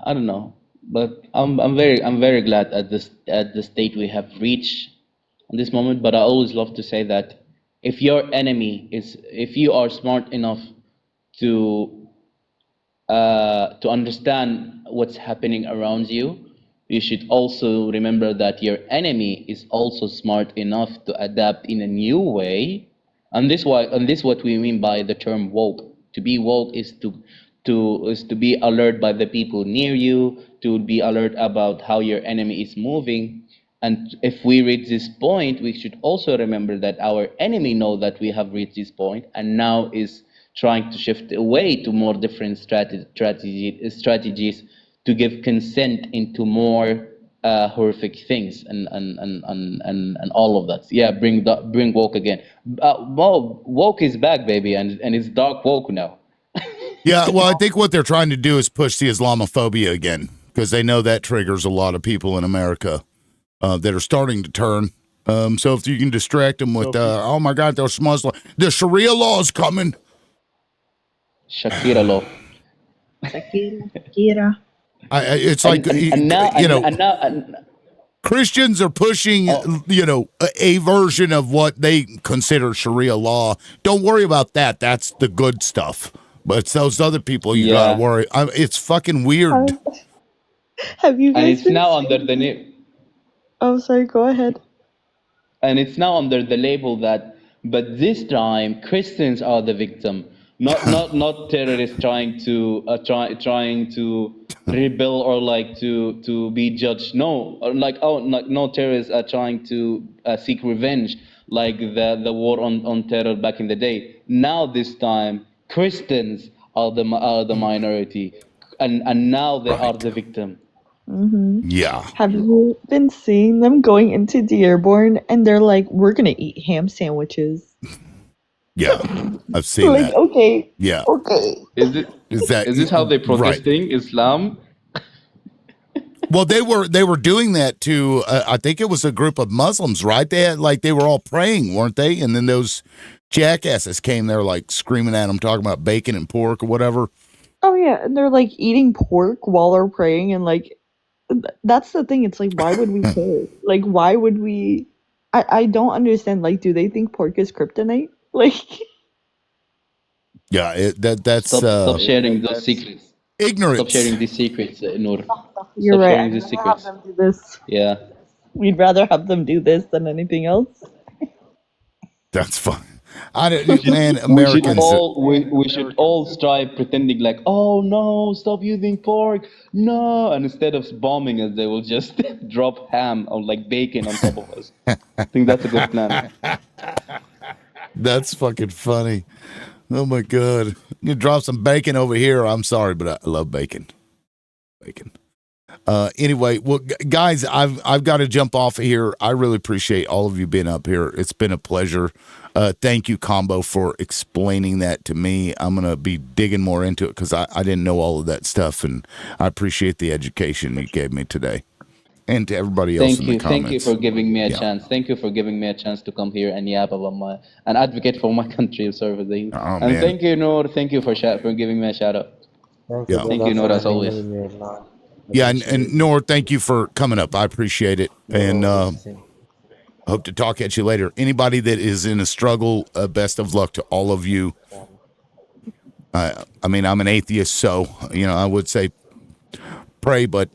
I don't know, but I'm very glad at the state we have reached in this moment. But I always love to say that if you are smart enough to understand what's happening around you, you should also remember that your enemy is also smart enough to adapt in a new way. And this what we mean by the term woke. To be woke is to be alert by the people near you, to be alert about how your enemy is moving. And if we reach this point, we should also remember that our enemy know that we have reached this point and now is trying to shift away to more different strategies to give consent into more horrific things and all of that. Yeah, bring woke again. Woke is back, baby, and it's dark woke now. Yeah, well, I think what they're trying to do is push the Islamophobia again because they know that triggers a lot of people in America that are starting to turn. So if you can distract them with, oh my God, those Muslim, the Sharia law is coming. Shakira law. Shakira. It's like, Christians are pushing, a version of what they consider Sharia law. Don't worry about that. That's the good stuff. But it's those other people you gotta worry. It's fucking weird. Have you guys And it's been now seeing- under the name. Oh, sorry. Go ahead. And it's now under the label that, but this time Christians are the victim, not terrorists trying to rebel or like to be judged. No, or like no terrorists are trying to seek revenge like the war on terror back in the day. Now this time Christians are the minority, and now they are the victim. Mm-hmm. Yeah. Have you been seeing them going into Dearborn and they're like, we're going to eat ham sandwiches? Yeah. I've seen Like, that. okay. Yeah. Okay. Is this how they're protesting Islam? Well, they were doing that to I think it was a group of Muslims, right? They were all praying, weren't they? And then those jackasses came there like screaming at them, talking about bacon and pork or whatever. Oh, yeah. And they're like eating pork while they're praying. And like, that's the thing. It's like, why would we care? Like, why would we? I don't understand. Like, do they think pork is kryptonite? Like, Yeah, that's Stop sharing those secrets. Ignorance. Stop sharing these secrets, Noor. you're Stop right. sharing I'd these rather have secrets. them do this. Yeah. We'd rather have them do this than anything else. That's fine. Man, We Americans. should all strive pretending like, oh no, stop using pork, no, and instead of bombing us, they will just drop ham or like bacon on top of us. I think that's a good plan. That's fucking funny. Oh my god! You drop some bacon over here. I'm sorry, but I love bacon. Bacon. Anyway, well, guys, I've got to jump off of here. I really appreciate all of you being up here. It's been a pleasure. Thank you, Combo, for explaining that to me. I'm gonna be digging more into it because I didn't know all of that stuff, and I appreciate the education you gave me today. And to everybody else in the comments. Thank you for giving me a chance. Thank you for giving me a chance to come here and yap about and advocate for my country of service. And man. thank you, Noor. Thank you for giving me a shout out. Yeah. Thank you, Noor, as always. Yeah, and Noor, thank you for coming up. I appreciate it, and hope to talk at you later. Anybody that is in a struggle, best of luck to all of you. I mean, I'm an atheist, so I would say pray, but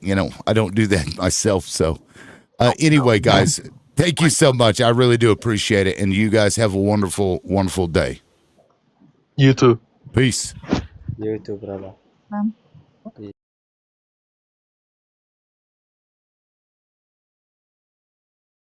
I don't do that myself. So anyway, guys, thank you so much. I really do appreciate it, and you guys have a wonderful, wonderful day. You too. Peace. You too, brother.